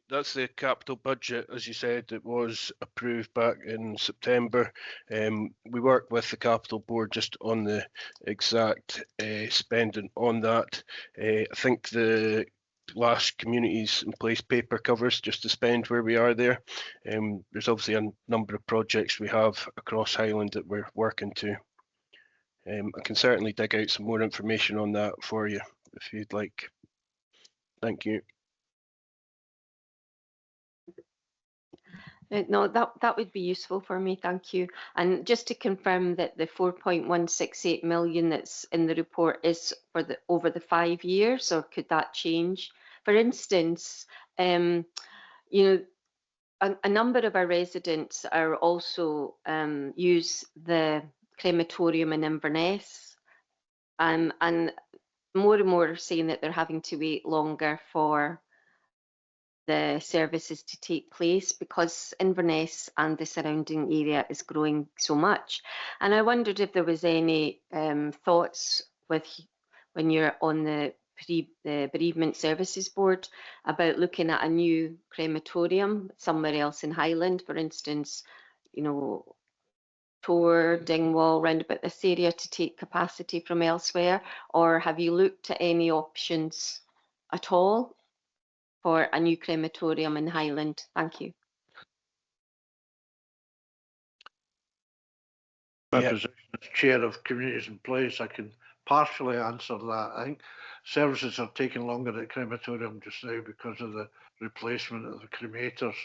[SPEAKER 6] that's the capital budget, as you said, it was approved back in September. We worked with the capital board just on the exact spending on that. I think the last communities in place paper covers just to spend where we are there. There's obviously a number of projects we have across Highland that we're working to. I can certainly dig out some more information on that for you if you'd like. Thank you.
[SPEAKER 5] No, that would be useful for me, thank you. And just to confirm that the 4.168 million that's in the report is for the over the 5 years, or could that change? For instance, you know, a number of our residents are also use the crematorium in Inverness, and more and more are saying that they're having to wait longer for the services to take place because Inverness and the surrounding area is growing so much. And I wondered if there was any thoughts with when you're on the Bereavement Services Board about looking at a new crematorium somewhere else in Highland, for instance, you know, Outurn, Dingwall, round about this area to take capacity from elsewhere, or have you looked at any options at all for a new crematorium in Highland? Thank you.
[SPEAKER 1] My position as Chair of Communities in Place, I can partially answer that. I think services are taking longer at crematorium just now because of the replacement of the cremators,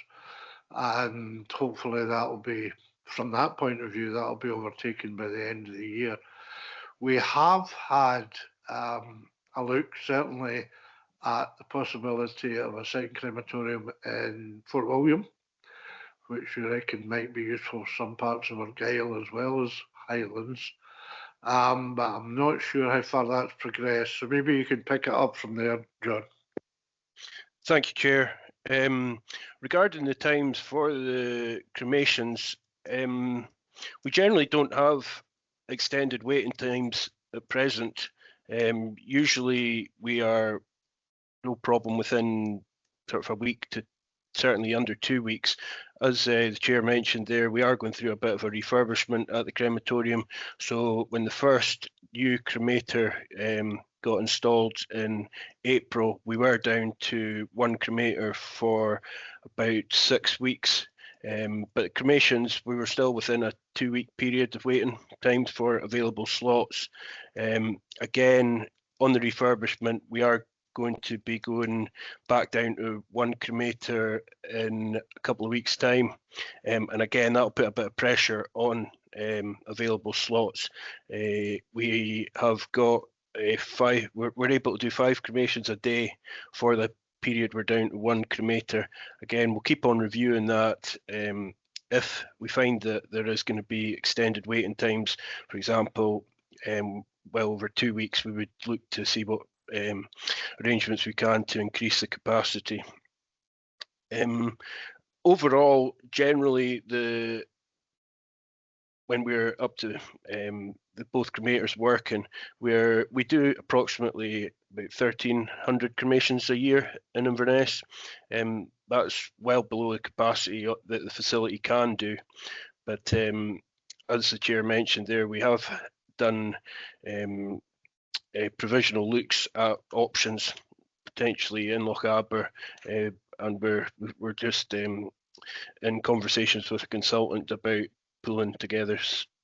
[SPEAKER 1] and hopefully that will be, from that point of view, that will be overtaken by the end of the year. We have had a look, certainly, at the possibility of a second crematorium in Fort William, which we reckon might be useful for some parts of Argyll as well as Highlands. But I'm not sure how far that's progressed. So maybe you can pick it up from there, John.
[SPEAKER 6] Thank you, Chair. Regarding the times for the cremations, we generally don't have extended waiting times at present. Usually we are no problem within sort of a week to certainly under 2 weeks. As the Chair mentioned there, we are going through a bit of a refurbishment at the crematorium. So when the first new cremator got installed in April, we were down to one cremator for about 6 weeks. But cremations, we were still within a 2-week period of waiting times for available slots. Again, on the refurbishment, we are going to be going back down to one cremator in a couple of weeks' time. And again, that'll put a bit of pressure on available slots. We have got we're able to do 5 cremations a day for the period we're down to one cremator. Again, we'll keep on reviewing that. If we find that there is going to be extended waiting times, for example, well over 2 weeks, we would look to see what arrangements we can to increase the capacity. Overall, generally, the when we're up to both cremators working, we do approximately about 1,300 cremations a year in Inverness. That's well below the capacity that the facility can do. But as the chair mentioned there, we have done provisional looks at options potentially in Lochaber, and we're just in conversations with a consultant about pulling together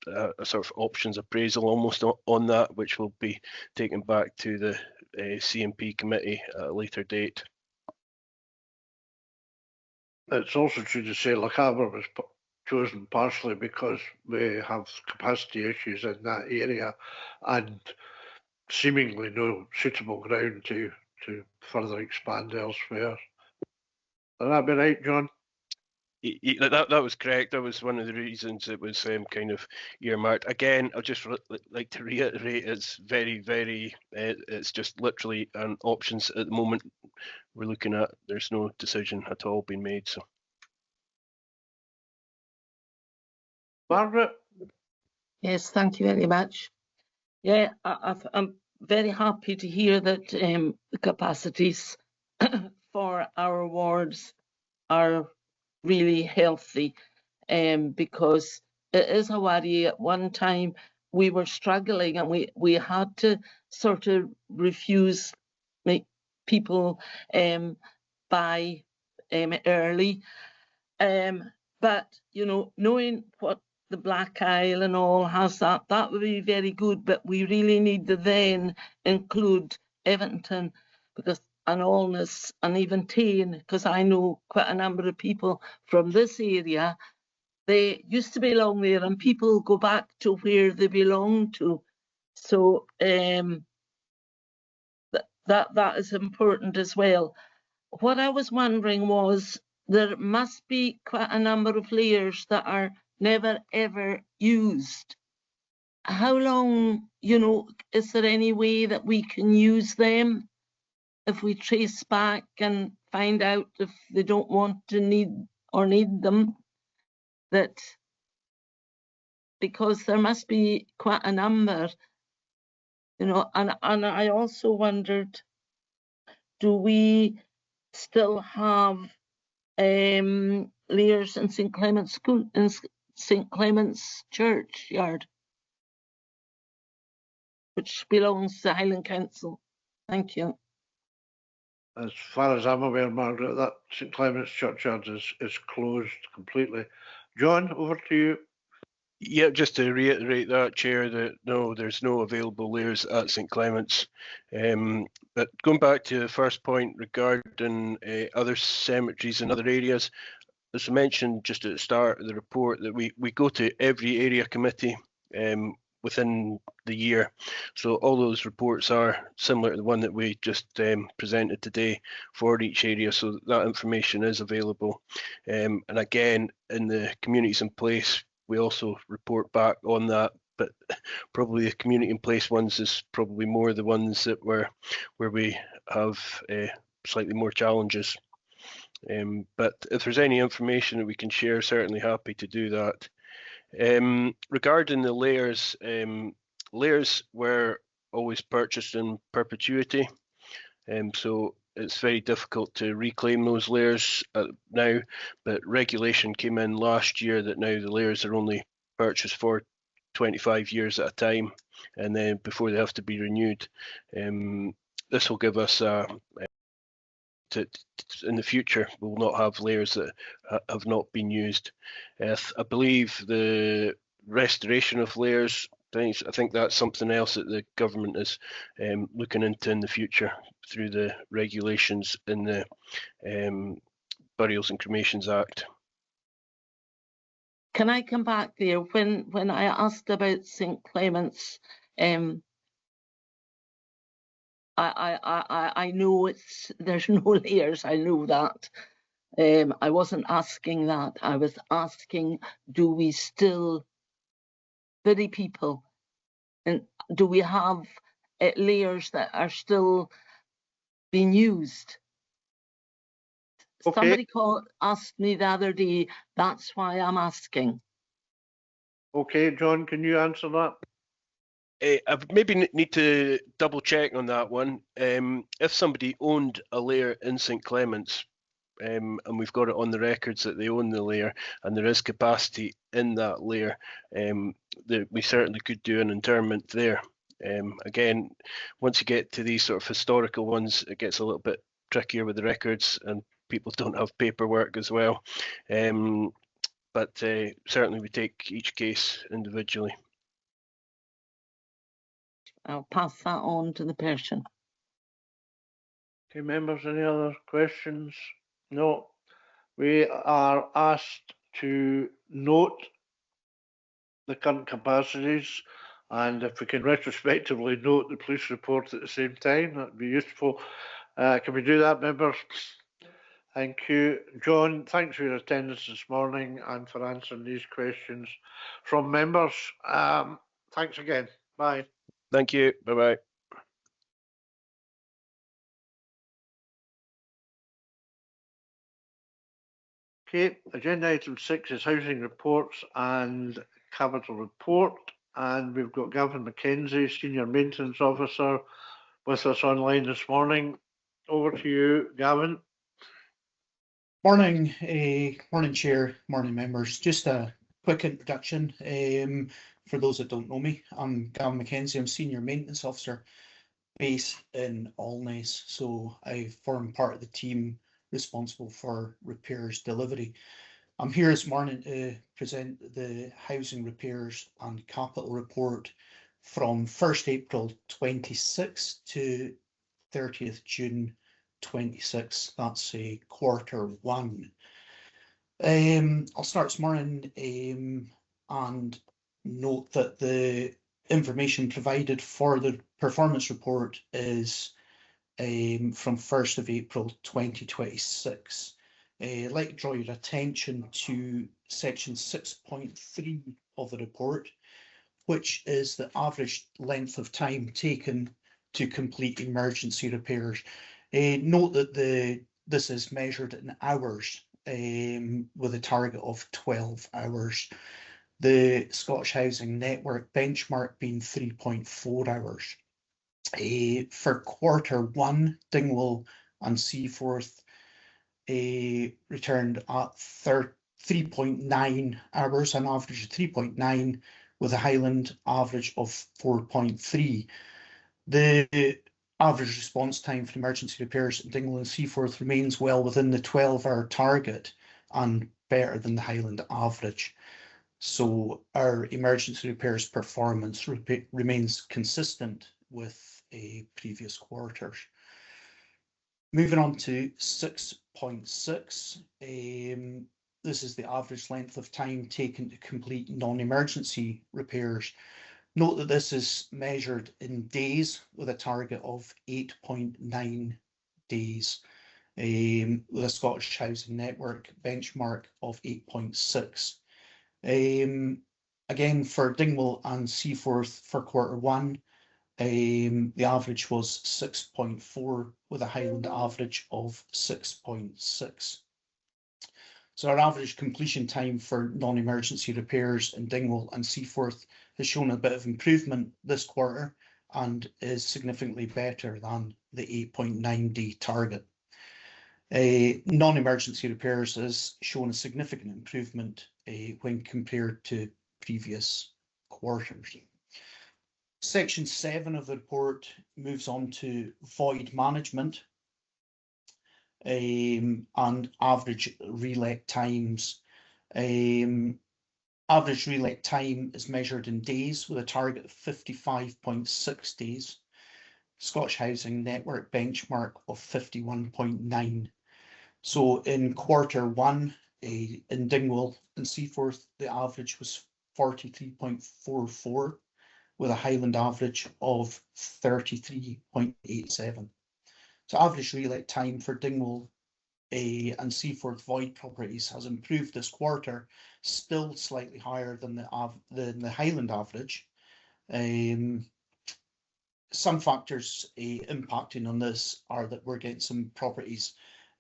[SPEAKER 6] a sort of options appraisal almost on that, which will be taken back to the CMP committee at a later date.
[SPEAKER 1] It's also true to say Lochaber was chosen partially because we have capacity issues in that area and seemingly no suitable ground to further expand elsewhere. Would that be right, John?
[SPEAKER 6] That was correct. That was one of the reasons it was kind of earmarked. Again, I'll just like to reiterate, it's very, it's just literally an options at the moment we're looking at. There's no decision at all been made. So,
[SPEAKER 1] Margaret?
[SPEAKER 3] Yes, thank you very much. Yeah, I'm very happy to hear that the capacities for our wards are really healthy, because it is a worry. At one time we were struggling and we had to sort of refuse people by early, but you know, knowing what the Black Isle and all has, that would be very good, but we really need to then include Everton, because and Allness and even Tain, because I know quite a number of people from this area. They used to belong there and people go back to where they belong to. So that is important as well. What I was wondering was, there must be quite a number of layers that are never ever used. How long, you know, is there any way that we can use them if we trace back and find out if they don't want to need them? That, because there must be quite a number, you know, and I also wondered, do we still have layers in St Clement's School, in St Clement's Churchyard, which belongs to Highland Council? Thank you.
[SPEAKER 1] As far as I'm aware, Margaret, that St Clement's Churchyard is closed completely. John, over to you.
[SPEAKER 6] yeah, just to reiterate that, Chair, that no, there's no available layers at St Clement's. But going back to the first point regarding other cemeteries and other areas, as I mentioned just at the start of the report, that we go to every area committee within the year. So all those reports are similar to the one that we just presented today for each area, so that information is available. And again, in the communities in place, we also report back on that, but probably the community in place ones is probably more the ones that where we have slightly more challenges. But if there's any information that we can share, certainly happy to do that. Regarding the layers, layers were always purchased in perpetuity, so it's very difficult to reclaim those layers now, but regulation came in last year that now the layers are only purchased for 25 years at a time, and then before they have to be renewed. This will give us in the future, we will not have layers that have not been used. I believe the restoration of layers, I think that's something else that the government is looking into in the future through the regulations in the Burials and Cremations Act.
[SPEAKER 3] Can I come back there? When I asked about St Clement's, I know there's no layers, I know that. I wasn't asking that. I was asking, do we still bury people? And do we have layers that are still being used?
[SPEAKER 1] Okay.
[SPEAKER 3] Somebody asked me the other day, that's why I'm asking.
[SPEAKER 1] Okay, John, can you answer that?
[SPEAKER 6] I maybe need to double check on that one. If somebody owned a lair in St Clements, and we've got it on the records that they own the lair, and there is capacity in that lair, we certainly could do an interment there. Again, once you get to these sort of historical ones, it gets a little bit trickier with the records, and people don't have paperwork as well. But certainly we take each case individually.
[SPEAKER 3] I'll pass that on to the person.
[SPEAKER 1] Okay, members, any other questions? No. We are asked to note the current capacities, and if we can retrospectively note the police report at the same time, that'd be useful. Can we do that, members? Thank you. John, thanks for your attendance this morning and for answering these questions from members. Thanks again. Bye.
[SPEAKER 6] Thank you. Bye-bye.
[SPEAKER 1] Okay, agenda item 6 is housing reports and capital report. And we've got Gavin McKenzie, Senior Maintenance Officer, with us online this morning. Over to you, Gavin.
[SPEAKER 7] Morning, morning Chair, morning members. Just a quick introduction for those that don't know me. I'm Gavin McKenzie, I'm Senior Maintenance Officer based in Alness. So I form part of the team responsible for repairs delivery. I'm here this morning to present the housing repairs and capital report from 1st April 26 to 30th June 26. That's a Q1. I'll start this morning and note that the information provided for the performance report is from 1st of April 2026. I'd like to draw your attention to section 6.3 of the report, which is the average length of time taken to complete emergency repairs. Note that this is measured in hours with a target of 12 hours. The Scottish Housing Network benchmark being 3.4 hours. For Q1, Dingwall and Seaforth returned at 3.9 hours, an average of 3.9, with a Highland average of 4.3. The average response time for emergency repairs at Dingwall and Seaforth remains well within the 12-hour target and better than the Highland average. So our emergency repairs performance remains consistent with previous quarters. Moving on to 6.6, this is the average length of time taken to complete non-emergency repairs. Note that this is measured in days with a target of 8.9 days, with a Scottish Housing Network benchmark of 8.6. Again, for Dingwall and Seaforth for Q1, the average was 6.4 with a Highland average of 6.6. So our average completion time for non-emergency repairs in Dingwall and Seaforth has shown a bit of improvement this quarter and is significantly better than the 8.9 day target. Non-emergency repairs has shown a significant improvement when compared to previous quarters. Section 7 of the report moves on to void management and average relet times. Average relet time is measured in days with a target of 55.6 days. Scottish Housing Network benchmark of 51.9. So in Q1, in Dingwall and Seaforth, the average was 43.44 with a Highland average of 33.87. So average relet time for Dingwall and Seaforth void properties has improved this quarter, still slightly higher than the Highland average. Some factors impacting on this are that we're getting some properties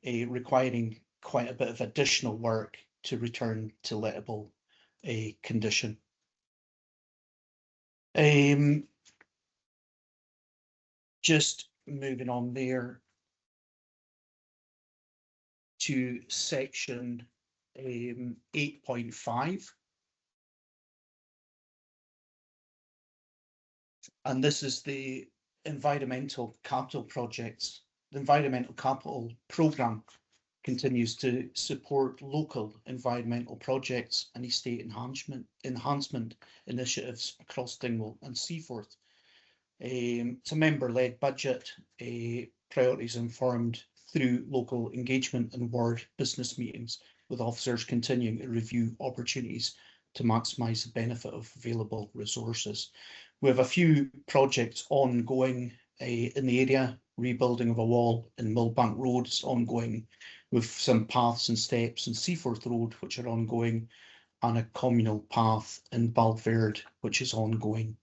[SPEAKER 7] requiring quite a bit of additional work to return to lettable condition. Just moving on there to section 8.5. And this is the environmental capital projects. The environmental capital programme continues to support local environmental projects and estate enhancement initiatives across Dingwall and Seaforth. It's a member-led budget, priorities informed through local engagement and ward business meetings, with officers continuing to review opportunities to maximise the benefit of available resources. We have a few projects ongoing in the area. Rebuilding of a wall in Millbank Road is ongoing, with some paths and steps in Seaforth Road which are ongoing, and a communal path in Balverde which is ongoing.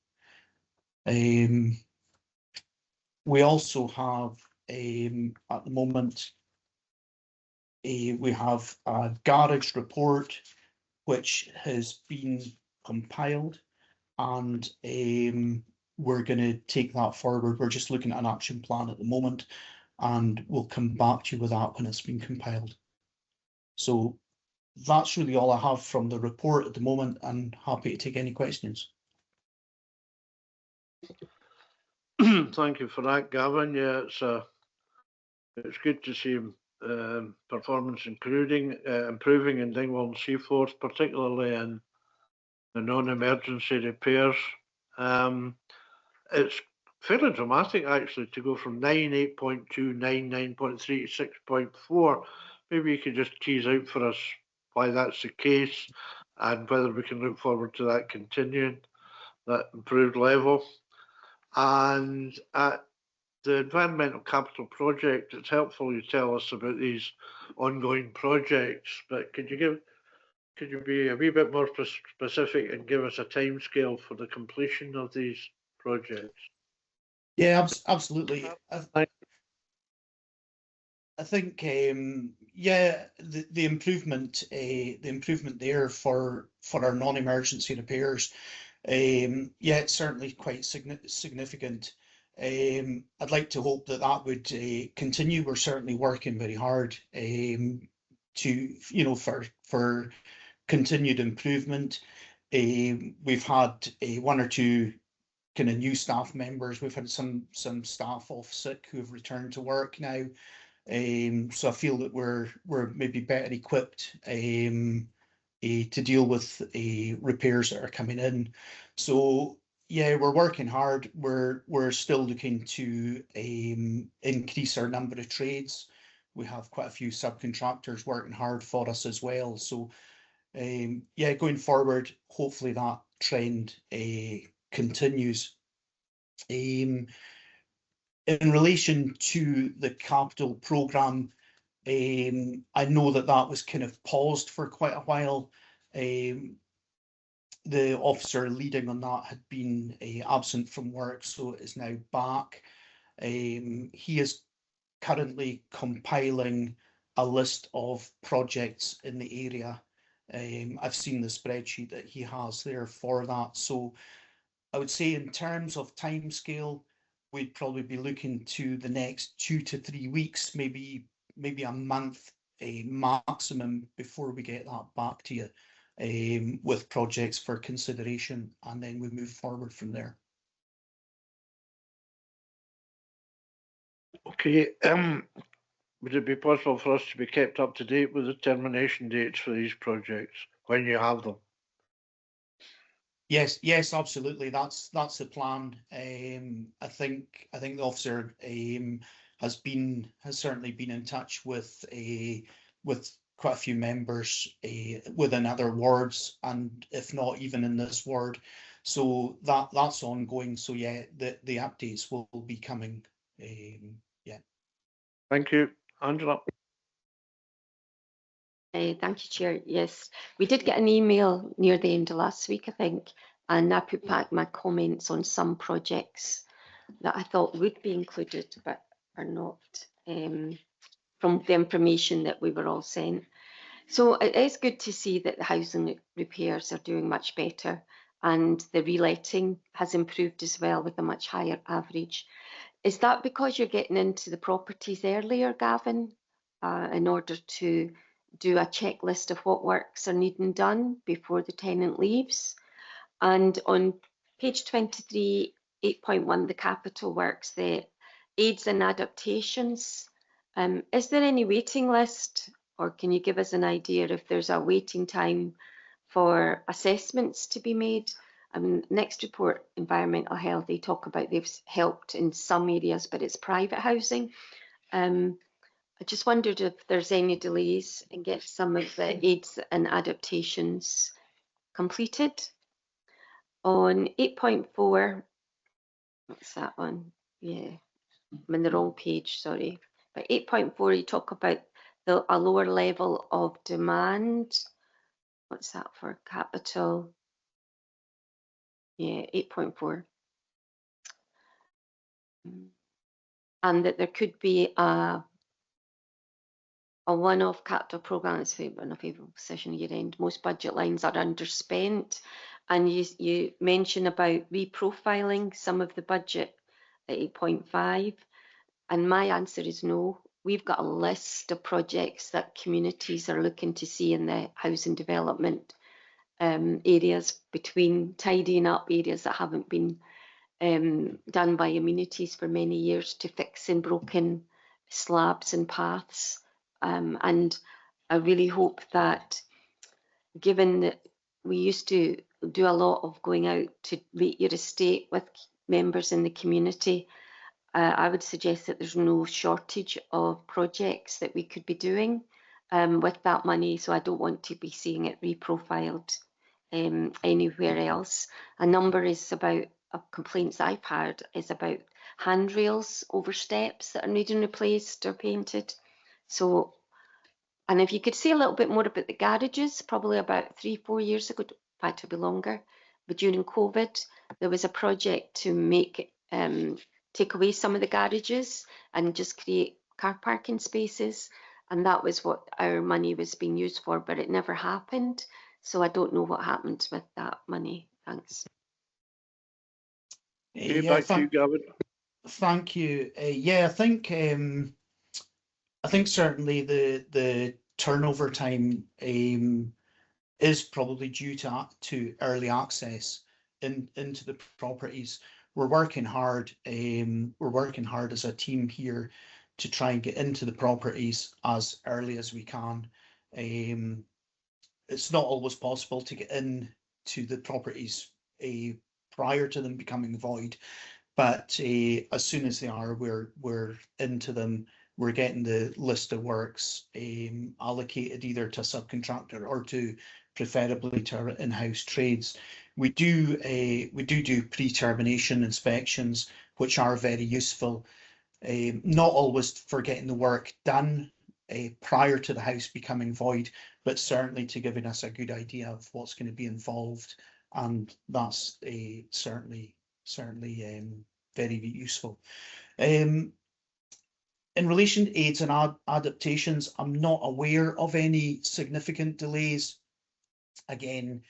[SPEAKER 7] We also have at the moment we have a garage report which has been compiled, and we're going to take that forward. We're just looking at an action plan at the moment, and we'll come back to you with that when it's been compiled. So that's really all I have from the report at the moment, and happy to take any questions.
[SPEAKER 1] Thank you for that, Gavin. Yeah, it's good to see performance improving in Dingwall and Seaforth, particularly in the non-emergency repairs. It's fairly dramatic actually to go from 9, 8.2, 9, 9.3 to 6.4. Maybe you could just tease out for us why that's the case and whether we can look forward to that continuing, that improved level. And at the environmental capital project, it's helpful you tell us about these ongoing projects, but could you be a wee bit more specific and give us a timescale for the completion of these projects?
[SPEAKER 7] Yeah, absolutely. I think yeah, the improvement there for our non-emergency repairs, yeah, it's certainly quite significant. I'd like to hope that would continue. We're certainly working very hard to for continued improvement. We've had one or two kind of new staff members. We've had some staff off sick who have returned to work now. So I feel that we're maybe better equipped to deal with repairs that are coming in. So yeah, we're working hard. We're still looking to increase our number of trades. We have quite a few subcontractors working hard for us as well. So yeah, going forward, hopefully that trend continues. In relation to the capital programme, I know that was kind of paused for quite a while. The officer leading on that had been absent from work, so it is now back. He is currently compiling a list of projects in the area. I've seen the spreadsheet that he has there for that. So I would say in terms of timescale, we'd probably be looking to the next 2 to 3 weeks, maybe a month maximum before we get that back to you with projects for consideration, and then we move forward from there.
[SPEAKER 1] Okay, would it be possible for us to be kept up to date with the termination dates for these projects when you have them?
[SPEAKER 7] Yes, absolutely. That's the plan. I think the officer has certainly been in touch with quite a few members within other wards, and if not even in this ward. So that's ongoing. So yeah, the updates will be coming. Yeah.
[SPEAKER 1] Thank you, Angela.
[SPEAKER 5] Thank you, Chair. Yes, we did get an email near the end of last week, I think, and I put back my comments on some projects that I thought would be included but are not, from the information that we were all sent. So it is good to see that the housing repairs are doing much better, and the reletting has improved as well with a much higher average. Is that because you're getting into the properties earlier, Gavin, in order to do a checklist of what works are needing done before the tenant leaves? And on page 23, 8.1, the capital works, the aids and adaptations, is there any waiting list, or can you give us an idea if there's a waiting time for assessments to be made? Next report, environmental health, they talk about they've helped in some areas, but it's private housing. I just wondered if there's any delays in getting some of the aids and adaptations completed. On 8.4, what's that one? Yeah, I'm in the wrong page, sorry. But 8.4, you talk about a lower level of demand. What's that for? Capital. Yeah, 8.4. And that there could be a one-off capital programme that's in a favourable position year end. Most budget lines are underspent. And you mention about reprofiling some of the budget at 8.5. And my answer is no. We've got a list of projects that communities are looking to see in the housing development areas, between tidying up areas that haven't been done by amenities for many years, to fixing broken slabs and paths. And I really hope that, given that we used to do a lot of going out to rate your estate with members in the community, I would suggest that there's no shortage of projects that we could be doing with that money. So I don't want to be seeing it reprofiled anywhere else. A number is about complaints I've had is about handrails over steps that are needing replaced or painted. So, and if you could say a little bit more about the garages, probably about 3-4 years ago, in fact it'll be longer, but during COVID, there was a project to make take away some of the garages and just create car parking spaces, and that was what our money was being used for, but it never happened. So I don't know what happened with that money. Thanks.
[SPEAKER 1] Back to you, Gavin.
[SPEAKER 7] Thank you. Yeah, I think certainly the turnover time is probably due to early access into the properties. We're working hard. We're working hard as a team here to try and get into the properties as early as we can. It's not always possible to get into the properties prior to them becoming void, but as soon as they are, we're into them. We're getting the list of works allocated either to a subcontractor or preferably to our in-house trades. We do pre-termination inspections, which are very useful. Not always for getting the work done prior to the house becoming void, but certainly to giving us a good idea of what's going to be involved, and that's certainly very useful. In relation to aids and adaptations, I'm not aware of any significant delays. Again,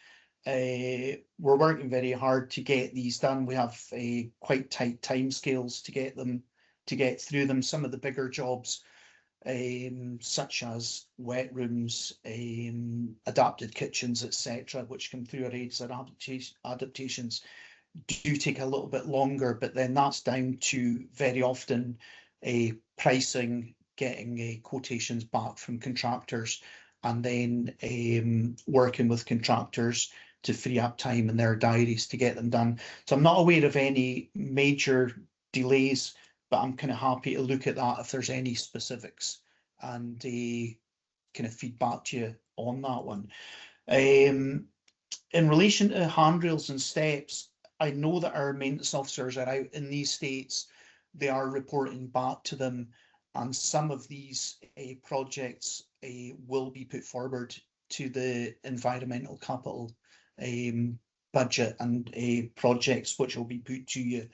[SPEAKER 7] we're working very hard to get these done. We have quite tight timescales to get through them. Some of the bigger jobs, such as wet rooms, adapted kitchens, etc., which come through our aids and adaptations, do take a little bit longer, but then that's down to very often pricing, getting quotations back from contractors, and then working with contractors to free up time in their diaries to get them done. So I'm not aware of any major delays, but I'm kind of happy to look at that if there's any specifics and kind of feedback to you on that one. In relation to handrails and steps, I know that our maintenance officers are out in these states. They are reporting back to them, and some of these projects will be put forward to the environmental capital budget, and projects which will be put to you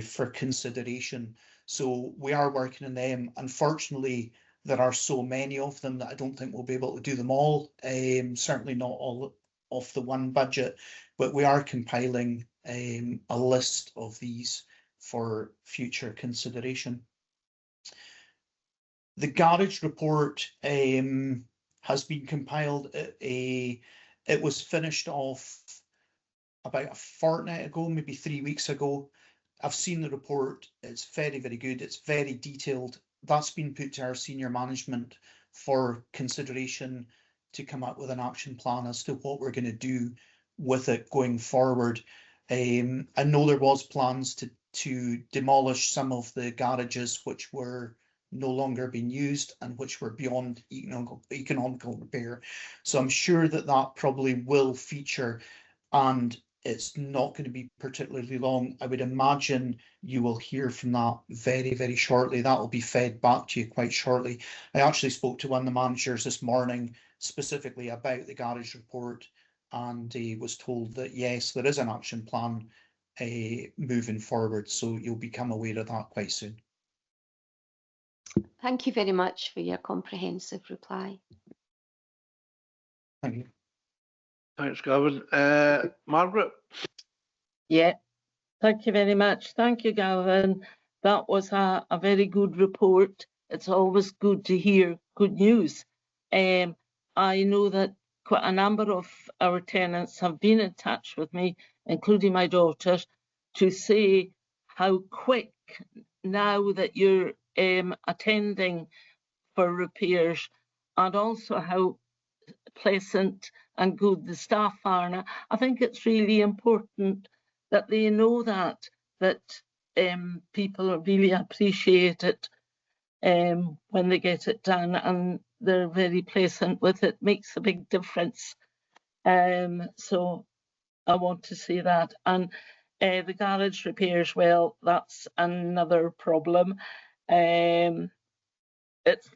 [SPEAKER 7] for consideration. So we are working on them. Unfortunately, there are so many of them that I don't think we'll be able to do them all. Certainly not all of the one budget, but we are compiling a list of these for future consideration. The garage report has been compiled. It was finished off about a fortnight ago, maybe 3 weeks ago. I've seen the report. It's very, very good. It's very detailed. That's been put to our senior management for consideration to come up with an action plan as to what we're going to do with it going forward. I know there was plans to demolish some of the garages which were no longer being used and which were beyond economical repair. So I'm sure that that probably will feature, and it's not going to be particularly long. I would imagine you will hear from that very, very shortly. That will be fed back to you quite shortly. I actually spoke to one of the managers this morning specifically about the garage report, and he was told that yes, there is an action plan moving forward. So you'll become aware of that quite soon.
[SPEAKER 5] Thank you very much for your comprehensive reply.
[SPEAKER 7] Thank you.
[SPEAKER 1] Thanks, Gavin. Margaret?
[SPEAKER 3] Yeah, thank you very much. Thank you, Gavin. That was a very good report. It's always good to hear good news. I know that quite a number of our tenants have been in touch with me, including my daughter, to say how quick now that you're attending for repairs, and also how pleasant and good the staff are. And I think it's really important that they know that people really appreciate it when they get it done, and they're very pleasant with it. Makes a big difference. So I want to say that. And the garage repairs, well, that's another problem. It's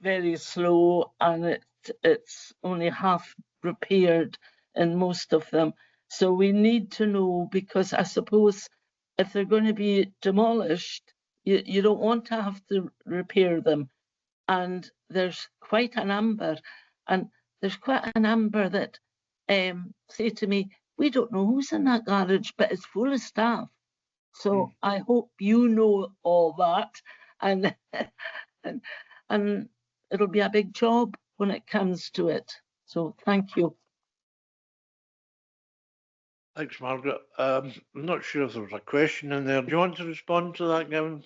[SPEAKER 3] very slow, and it's only half repaired in most of them. So we need to know, because I suppose if they're going to be demolished, you don't want to have to repair them. And there's quite a number, that say to me, we don't know who's in that garage, but it's full of staff. So I hope you know all that, and and it'll be a big job when it comes to it. So thank you.
[SPEAKER 1] Thanks, Margaret. I'm not sure if there was a question in there. Do you want to respond to that, Gavin?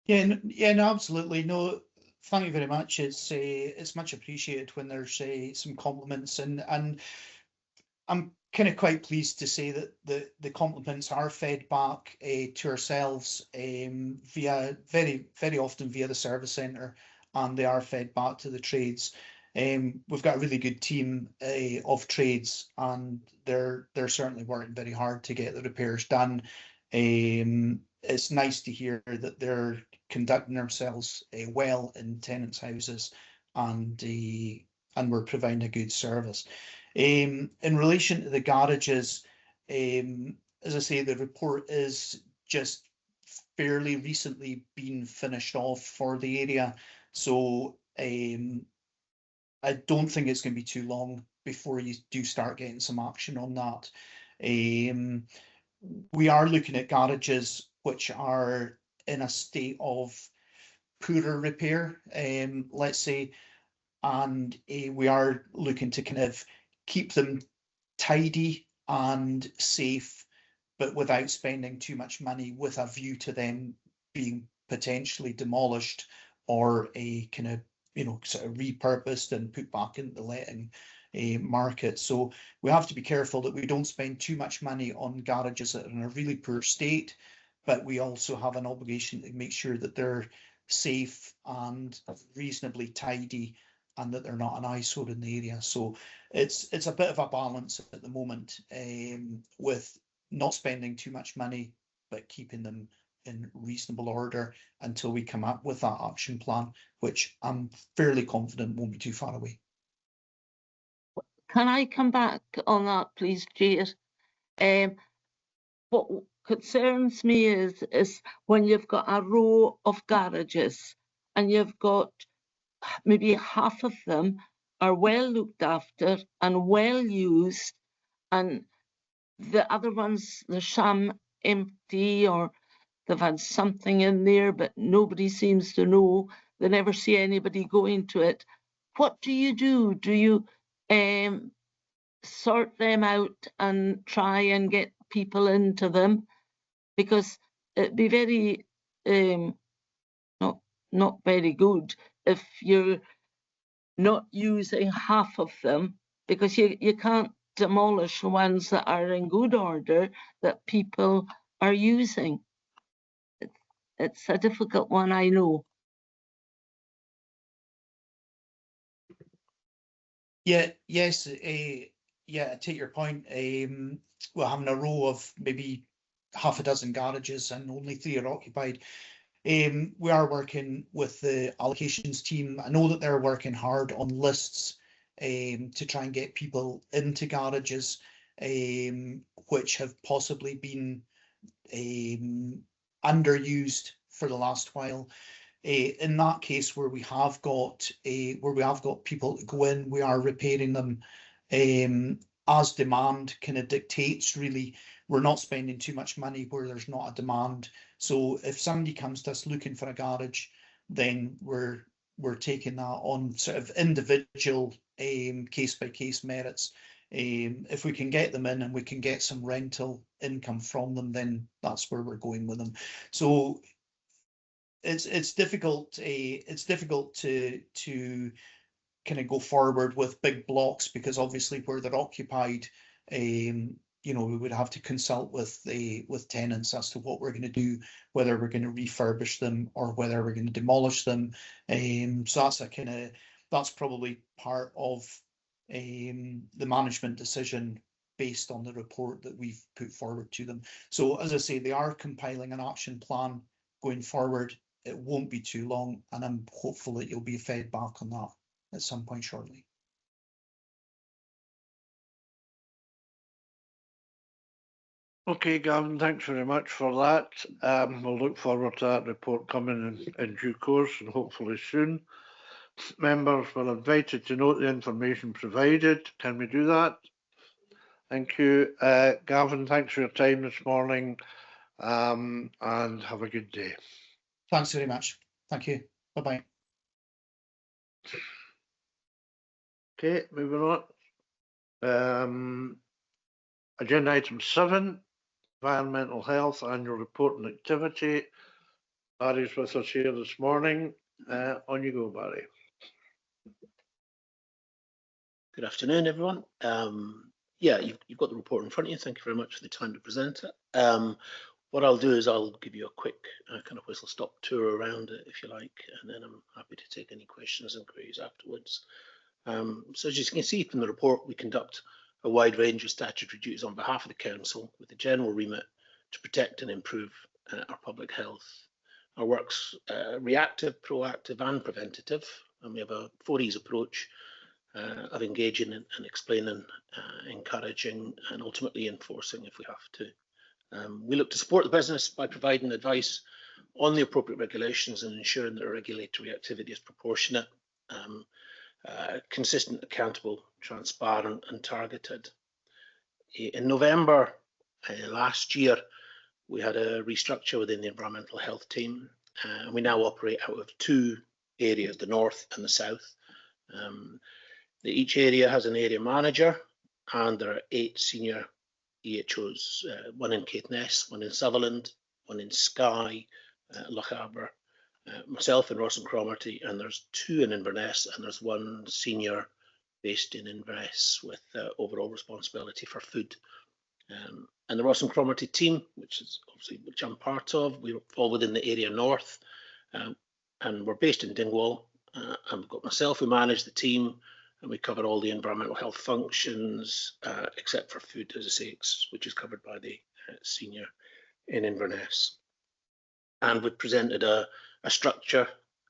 [SPEAKER 7] Yeah, no, absolutely. No, thank you very much. It's much appreciated when there's some compliments, and I'm kind of quite pleased to say that the compliments are fed back to ourselves via very often via the service centre, and they are fed back to the trades. We've got a really good team of trades, and they're certainly working very hard to get the repairs done. It's nice to hear that they're conducting themselves well in tenants' houses, and we're providing a good service. In relation to the garages, as I say, the report is just fairly recently been finished off for the area, so I don't think it's going to be too long before you do start getting some action on that. We are looking at garages which are in a state of poorer repair, let's say, and we are looking to kind of keep them tidy and safe, but without spending too much money, with a view to them being potentially demolished or a kind of, sort of repurposed and put back into the letting market. So we have to be careful that we don't spend too much money on garages that are in a really poor state, but we also have an obligation to make sure that they're safe and reasonably tidy, and that they're not an eyesore in the area. So it's a bit of a balance at the moment, with not spending too much money, but keeping them in reasonable order until we come up with that action plan, which I'm fairly confident won't be too far away.
[SPEAKER 3] Can I come back on that, please, Chair? What concerns me is when you've got a row of garages and you've got maybe half of them are well looked after and well used, and the other ones, they're sham empty, or they've had something in there, but nobody seems to know. They never see anybody go into it. What do you do? Do you sort them out and try and get people into them? Because it'd be very not very good if you're not using half of them, because you can't demolish the ones that are in good order that people are using. It's a difficult one, I know.
[SPEAKER 7] Yeah, yes, yeah, I take your point. We're having a row of maybe half a dozen garages and only 3 are occupied. We are working with the allocations team. I know that they're working hard on lists to try and get people into garages which have possibly been underused for the last while. In that case, where we have got people to go in, we are repairing them as demand kind of dictates. Really, we're not spending too much money where there's not a demand. So if somebody comes to us looking for a garage, then we're taking that on sort of individual case by case merits. If we can get them in and we can get some rental income from them, then that's where we're going with them. So it's difficult to kind of go forward with big blocks, because obviously where they're occupied, you know, we would have to consult with tenants as to what we're going to do, whether we're going to refurbish them or whether we're going to demolish them. So that's probably part of the management decision based on the report that we've put forward to them. So as I say, they are compiling an action plan going forward. It won't be too long, and I'm hopeful that you'll be fed back on that at some point shortly.
[SPEAKER 1] Okay, Gavin, thanks very much for that. We'll look forward to that report coming in due course and hopefully soon. Members were invited to note the information provided. Can we do that? Thank you. Gavin, thanks for your time this morning, and have a good day.
[SPEAKER 7] Thanks very much. Thank you. Bye-bye.
[SPEAKER 1] Okay, moving on. Agenda item 7, environmental health annual report and activity. Barry's with us here this morning. On you go, Barry.
[SPEAKER 8] Good afternoon, everyone. Yeah, you've got the report in front of you. Thank you very much for the time to present it. What I'll do is I'll give you a quick kind of whistle-stop tour around it, if you like, and then I'm happy to take any questions and queries afterwards. So as you can see from the report, we conduct a wide range of statutory duties on behalf of the Council with the general remit to protect and improve our public health. Our work's reactive, proactive and preventative, and we have a 4E's approach of engaging and explaining, encouraging and ultimately enforcing if we have to. We look to support the business by providing advice on the appropriate regulations and ensuring that our regulatory activity is proportionate, consistent, accountable, transparent and targeted. In November last year, we had a restructure within the environmental health team, and we now operate out of 2 areas, the north and the south. Each area has an area manager, and there are 8 senior EHOs, 1 in Caithness, 1 in Sutherland, 1 in Skye, Loch Arbor, myself in Ross and Cromarty, and there's 2 in Inverness, and there's 1 senior based in Inverness with overall responsibility for food. And the Ross and Cromarty team, which I'm part of, we fall within the area north, and we're based in Dingwall. And we've got myself who manage the team, and we cover all the environmental health functions, except for food, as I say, which is covered by the senior in Inverness. And we've presented a structure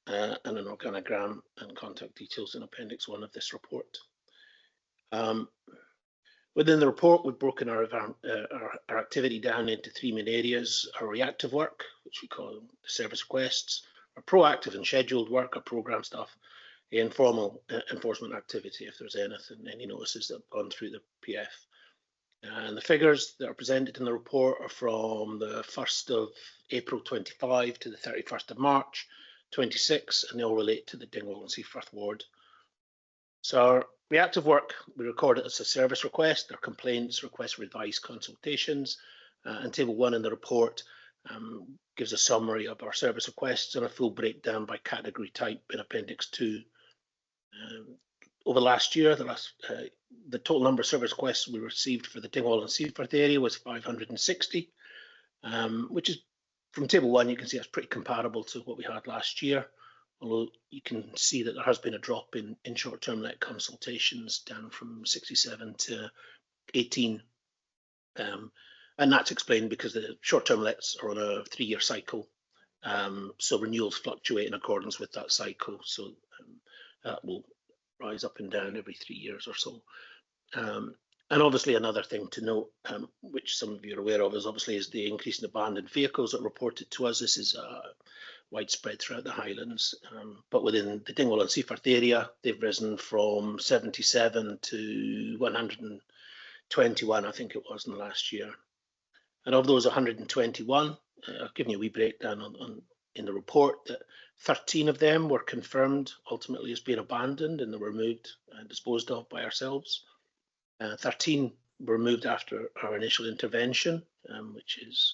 [SPEAKER 8] and an organogram and contact details in Appendix 1 of this report. Within the report, we've broken our activity down into 3 main areas: our reactive work, which we call service requests, our proactive and scheduled work, our programme stuff, informal enforcement activity, if there's anything, any notices that have gone through the PF, And the figures that are presented in the report are from the 1st of April 25 to the 31st of March 26, and they all relate to the Dingwall and Seaforth ward. So our reactive work, we record it as a service request, our complaints, requests for advice, consultations, and Table 1 in the report gives a summary of our service requests and a full breakdown by category type in Appendix 2. Over the last year, the total number of service requests we received for the Dingwall and Seaforth area was 560, which is, from Table 1, you can see that's pretty comparable to what we had last year, although you can see that there has been a drop in short-term let consultations, down from 67 to 18. And that's explained because the short-term lets are on a 3-year cycle, so renewals fluctuate in accordance with that cycle, so that will rise up and down every 3 years or so. And obviously another thing to note, which some of you are aware of, is the increase in abandoned vehicles that are reported to us. This is widespread throughout the Highlands, but within the Dingwall and Seaforth area, they've risen from 77 to 121, I think it was, in the last year. And of those 121, I've given you a wee breakdown in the report that 13 of them were confirmed ultimately as being abandoned and they were removed and disposed of by ourselves. 13 were removed after our initial intervention, which is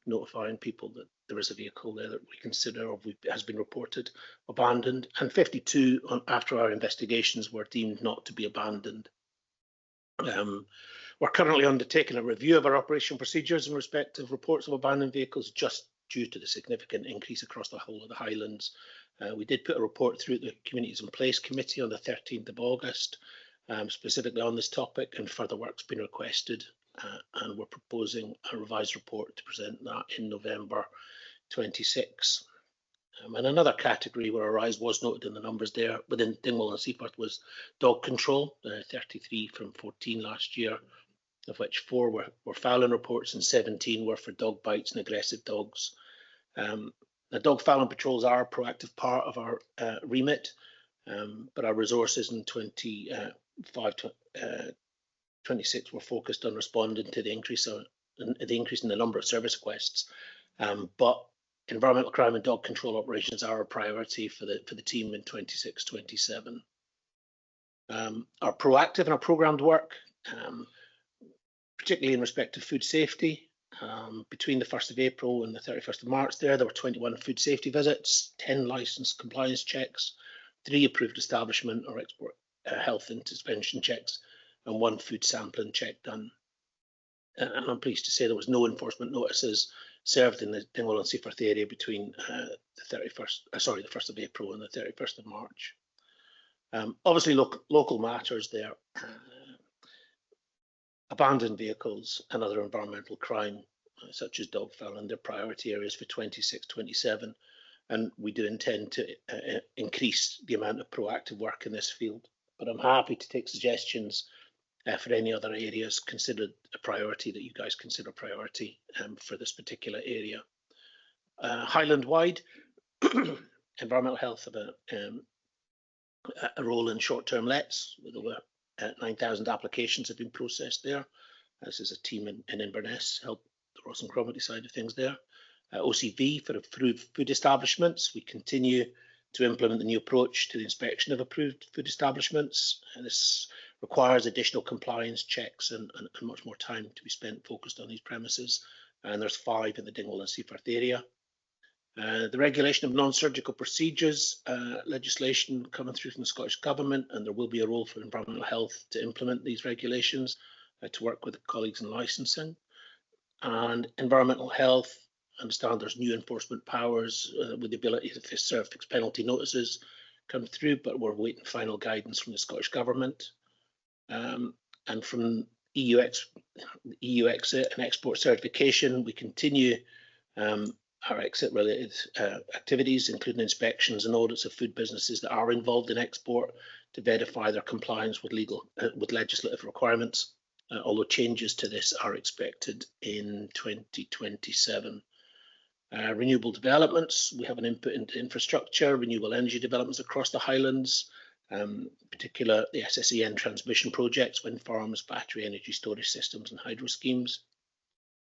[SPEAKER 8] notifying people that there is a vehicle there that we consider or has been reported abandoned, and 52 after our investigations were deemed not to be abandoned. We're currently undertaking a review of our operational procedures in respect of reports of abandoned vehicles, just due to the significant increase across the whole of the Highlands. We did put a report through the Communities in Place Committee on the 13th of August, specifically on this topic, and further work's been requested, and we're proposing a revised report to present that in November 26. And another category where a rise was noted in the numbers there within Dingwall and Seaforth was dog control, 33 from 14 last year, of which 4 were fouling reports and 17 were for dog bites and aggressive dogs. The dog fouling patrols are a proactive part of our remit, but our resources in 26 were focused on responding to the increase in the number of service requests. But environmental crime and dog control operations are a priority for the team in 26-27. Our proactive and our programmed work, particularly in respect to food safety, between the 1st of April and the 31st of March there were 21 food safety visits, 10 licence compliance checks, 3 approved establishment or export health intervention checks, and 1 food sampling check done. And I'm pleased to say there was no enforcement notices served in the Dingwall and Seaforth area between the 1st of April and the 31st of March. Obviously, local matters there. Abandoned vehicles and other environmental crime, such as dog fouling, they're priority areas for 26-27, and we do intend to increase the amount of proactive work in this field. But I'm happy to take suggestions for any other areas considered a priority that you guys consider priority for this particular area. Highland-wide, environmental health have a role in short-term lets, with over 9,000 applications have been processed there. This is a team in Inverness, help the Ross and Cromarty side of things there. OCV for approved food establishments. We continue to implement the new approach to the inspection of approved food establishments. And this requires additional compliance checks and much more time to be spent focused on these premises. And there's 5 in the Dingwall and Seaforth area. The regulation of non-surgical procedures legislation coming through from the Scottish Government, and there will be a role for environmental health to implement these regulations, to work with the colleagues in licensing. And environmental health, I understand there's new enforcement powers with the ability to serve fixed penalty notices come through, but we're waiting final guidance from the Scottish Government. And from EU exit and export certification, we continue our exit-related activities, including inspections and audits of food businesses that are involved in export to verify their compliance with legislative requirements, although changes to this are expected in 2027. Renewable developments, we have an input into infrastructure, renewable energy developments across the Highlands, In particular, the SSEN transmission projects, wind farms, battery energy storage systems and hydro schemes.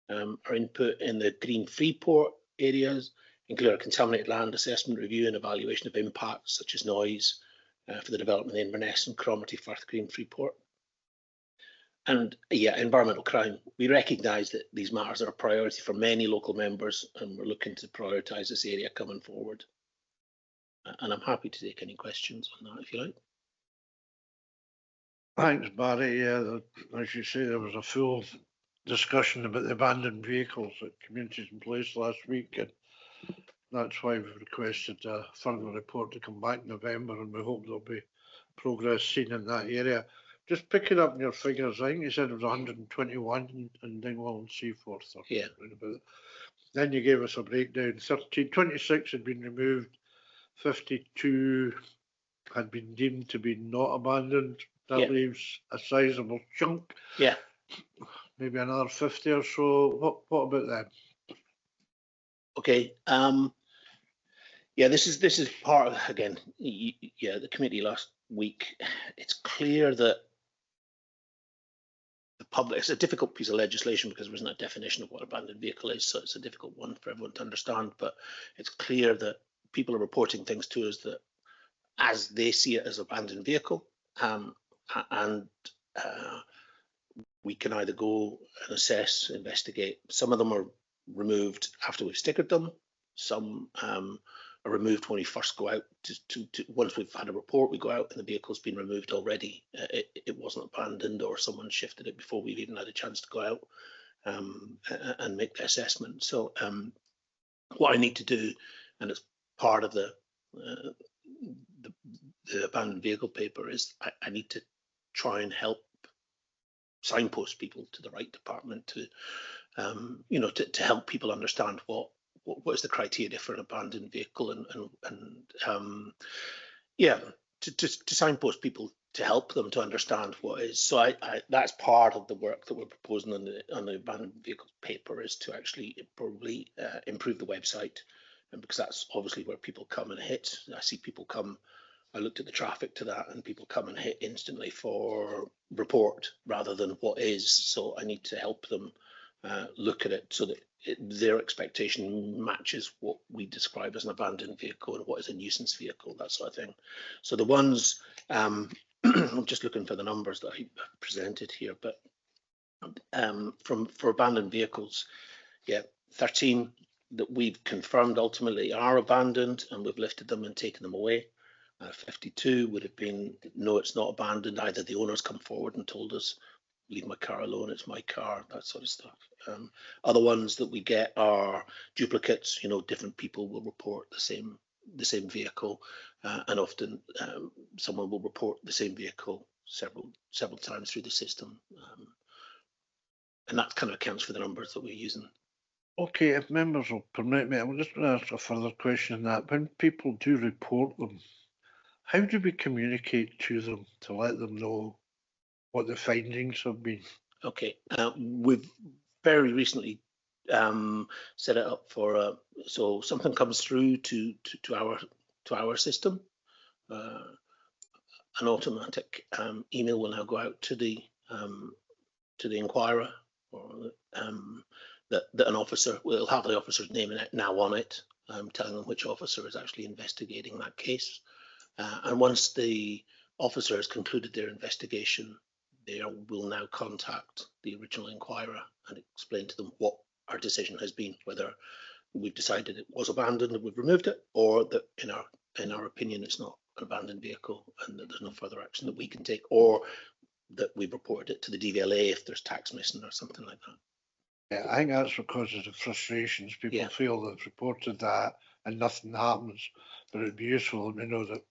[SPEAKER 8] Our input in the Green Freeport areas include a contaminated land assessment review and evaluation of impacts such as noise for the development of Inverness and Cromarty Firth Green Freeport. And yeah, environmental crime. We recognise that these matters are a priority for many local members, and we're looking to prioritise this area coming forward. And I'm happy to take any questions on that if you like.
[SPEAKER 1] Thanks, Barry. Yeah, as you say, there was a full discussion about the abandoned vehicles at Communities in Place last week, and that's why we've requested a further report to come back in November, and we hope there'll be progress seen in that area. Just picking up your figures, I think you said it was 121 in Dingwall and Seaforth.
[SPEAKER 8] Yeah.
[SPEAKER 1] Then you gave us a breakdown. 26 had been removed, 52 had been deemed to be not abandoned. That leaves a sizable chunk.
[SPEAKER 8] Yeah.
[SPEAKER 1] Maybe another 50 or so. What about them?
[SPEAKER 8] Okay. Yeah, this is part of, again, the committee last week. It's clear that the public, it's a difficult piece of legislation because there isn't a definition of what abandoned vehicle is, so it's a difficult one for everyone to understand, but it's clear that people are reporting things to us that as they see it as abandoned vehicle, and we can either go and assess, investigate. Some of them are removed after we've stickered them. Some are removed when we first go out. Once we've had a report, we go out and the vehicle's been removed already. It wasn't abandoned, or someone shifted it before we've even had a chance to go out and make the assessment. So what I need to do, and it's part of the abandoned vehicle paper, is I need to try and help signpost people to the right department to to help people understand what is the criteria for an abandoned vehicle, and to signpost people to help them to understand what is. So that's part of the work that we're proposing on the abandoned vehicle paper, is to actually probably improve the website, and because that's obviously where people come and hit. I see people come. I looked at the traffic to that, and people come and hit instantly for report rather than what is. So I need to help them look at it so that their expectation matches what we describe as an abandoned vehicle and what is a nuisance vehicle, that sort of thing. So the ones, I'm just looking for the numbers that I presented here, but for abandoned vehicles, 13 that we've confirmed ultimately are abandoned, and we've lifted them and taken them away. 52 would have been, no, it's not abandoned. Either the owners come forward and told us, leave my car alone, it's my car, that sort of stuff. Other ones that we get are duplicates. Different people will report the same vehicle, and often someone will report the same vehicle several times through the system, and that kind of accounts for the numbers that we're using.
[SPEAKER 1] Okay, if members will permit me, I'm just going to ask a further question on that. When people do report them, how do we communicate to them to let them know what the findings have been? Okay,
[SPEAKER 8] we've very recently set it up for so something comes through to our system. An automatic email will now go out to the inquirer, or that an officer will have the officer's name now on it, telling them which officer is actually investigating that case. And once the officer has concluded their investigation, they will now contact the original inquirer and explain to them what our decision has been, whether we've decided it was abandoned and we've removed it, or that in our opinion it's not an abandoned vehicle and that there's no further action that we can take, or that we've reported it to the DVLA if there's tax missing or something like that.
[SPEAKER 1] Yeah, I think that's because of the frustrations. People feel they've reported that and nothing happens, but it'd be useful to know that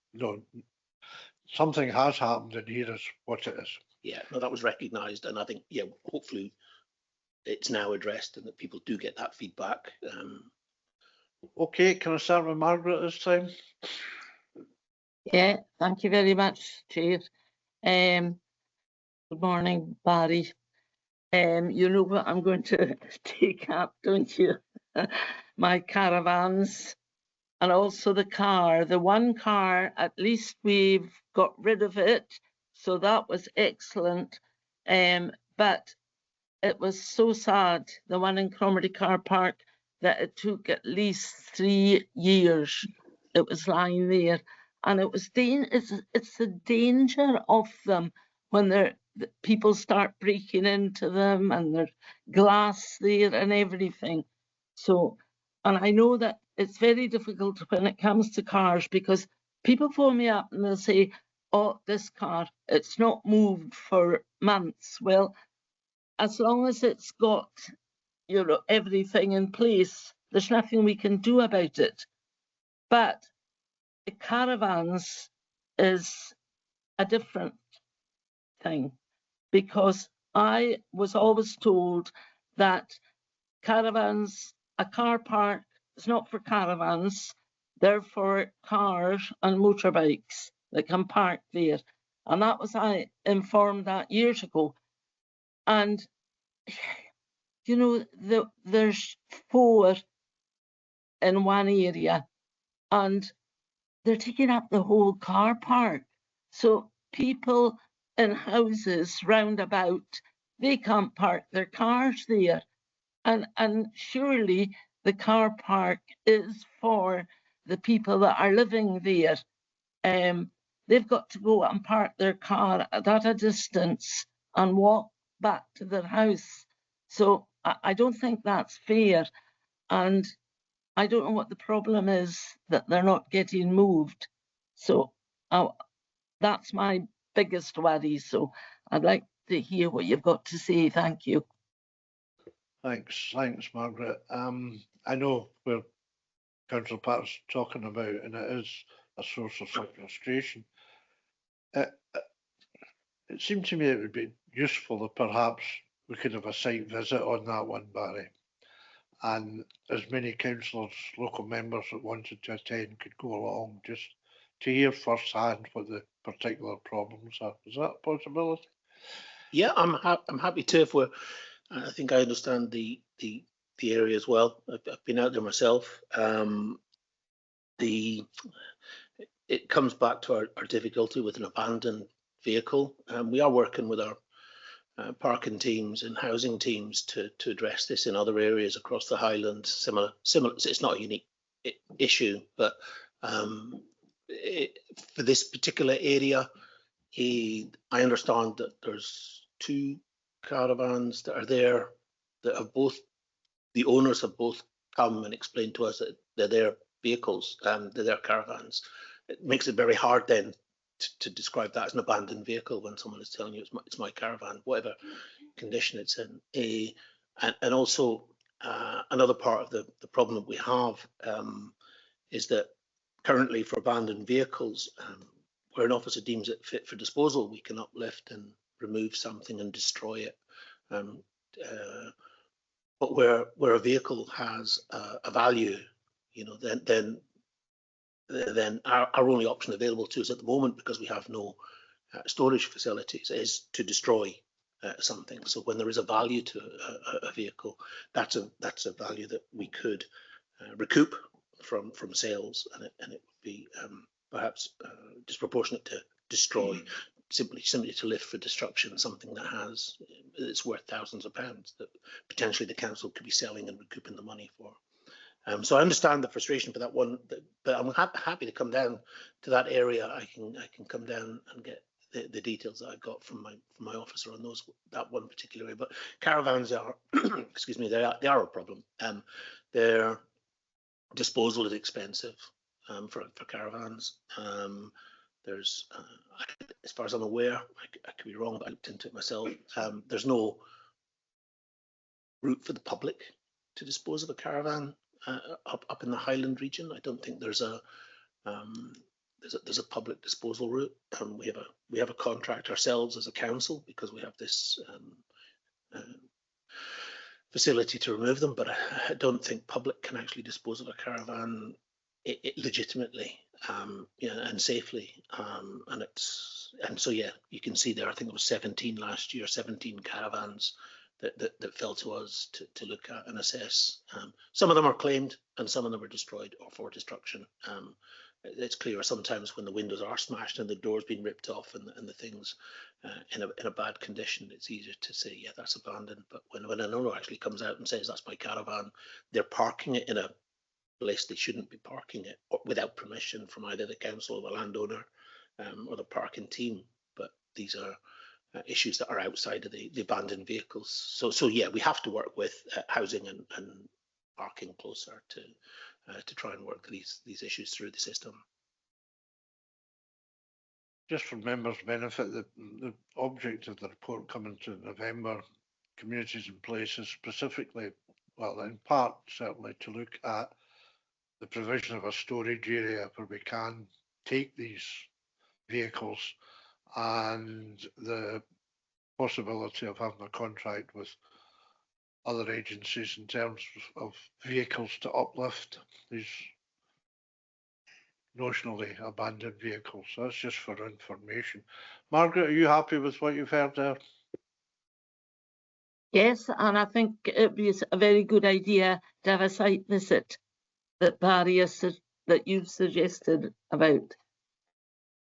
[SPEAKER 1] something has happened and here is what it is.
[SPEAKER 8] Yeah, no, that was recognised, and I think hopefully it's now addressed and that people do get that feedback.
[SPEAKER 1] Okay, can I start with Margaret this time?
[SPEAKER 3] Yeah, thank you very much, Chair. Good morning, Barry. You know what I'm going to take up, don't you? My caravans and also the car. The one car, at least we've got rid of it, so that was excellent. But it was so sad, the one in Cromarty Car Park, that it took at least 3 years. It was lying there, and it was it's the danger of them when people start breaking into them and there's glass there and everything. So, and I know that it's very difficult when it comes to cars, because people phone me up and they'll say, oh, this car, it's not moved for months. Well, as long as it's got, everything in place, there's nothing we can do about it. But the caravans is a different thing, because I was always told that a car park is not for caravans, they're for cars and motorbikes that can park there. And that was, I informed that years ago. And, there's 4 in one area, and they're taking up the whole car park. So people in houses round about, they can't park their cars there. And surely the car park is for the people that are living there. They've got to go and park their car at a distance and walk back to their house. So I don't think that's fair. And I don't know what the problem is that they're not getting moved. So that's my biggest worry. So I'd like to hear what you've got to say. Thank you.
[SPEAKER 1] Thanks, Margaret. I know where Councillor Pat's talking about, and it is a source of frustration. It seemed to me it would be useful if perhaps we could have a site visit on that one, Barry, and as many councillors, local members that wanted to attend could go along just to hear firsthand what the particular problems are. Is that a possibility?
[SPEAKER 8] Yeah, I'm happy to. If we're, I think I understand the area as well. I've been out there myself. It comes back to our difficulty with an abandoned vehicle. We are working with our parking teams and housing teams to address this in other areas across the Highlands. Similar. It's not a unique issue, but for this particular area, I understand that there's 2 caravans that are there that have both, the owners have both come and explained to us that they're their vehicles, they're their caravans. It makes it very hard then to describe that as an abandoned vehicle when someone is telling you it's my caravan, whatever condition it's in. And also another part of the problem that we have is that currently for abandoned vehicles, where an officer deems it fit for disposal, we can uplift and remove something and destroy it. But where a vehicle has a value, then our only option available to us at the moment, because we have no storage facilities, is to destroy something. So when there is a value to a vehicle, that's a value that we could recoup from sales, and it would be perhaps disproportionate to destroy, simply to lift for destruction something it's worth thousands of pounds that potentially the council could be selling and recouping the money for. So I understand the frustration for that one, but I'm happy to come down to that area. I can come down and get the details that I've got from my officer on that one particular area. But caravans are, excuse me, they are a problem. Their disposal is expensive for caravans. There's, as far as I'm aware, I could be wrong, but I looked into it myself. There's no route for the public to dispose of a caravan up in the Highland region. I don't think there's a public disposal route. We have a contract ourselves as a council because we have this facility to remove them, but I don't think public can actually dispose of a caravan legitimately, and safely. And so yeah, you can see there. I think it was 17 last year, 17 caravans that fell to us to look at and assess. Some of them are claimed and some of them are destroyed or for destruction. It's clear sometimes when the windows are smashed and the doors being ripped off and the things in a bad condition, it's easier to say, yeah, that's abandoned. But when an owner actually comes out and says, that's my caravan, they're parking it in a place they shouldn't be parking it without permission from either the council or the landowner or the parking team. But these are issues that are outside of the abandoned vehicles. So yeah, we have to work with housing and parking closer to try and work these issues through the system.
[SPEAKER 1] Just for members' benefit, the object of the report coming to November, communities and places specifically, well, in part certainly to look at the provision of a storage area where we can take these vehicles, and the possibility of having a contract with other agencies in terms of vehicles to uplift these notionally abandoned vehicles. So that's just for information. Margaret, are you happy with what you've heard there?
[SPEAKER 3] Yes, and I think it'd be a very good idea to have a site visit that Barry that you've suggested about.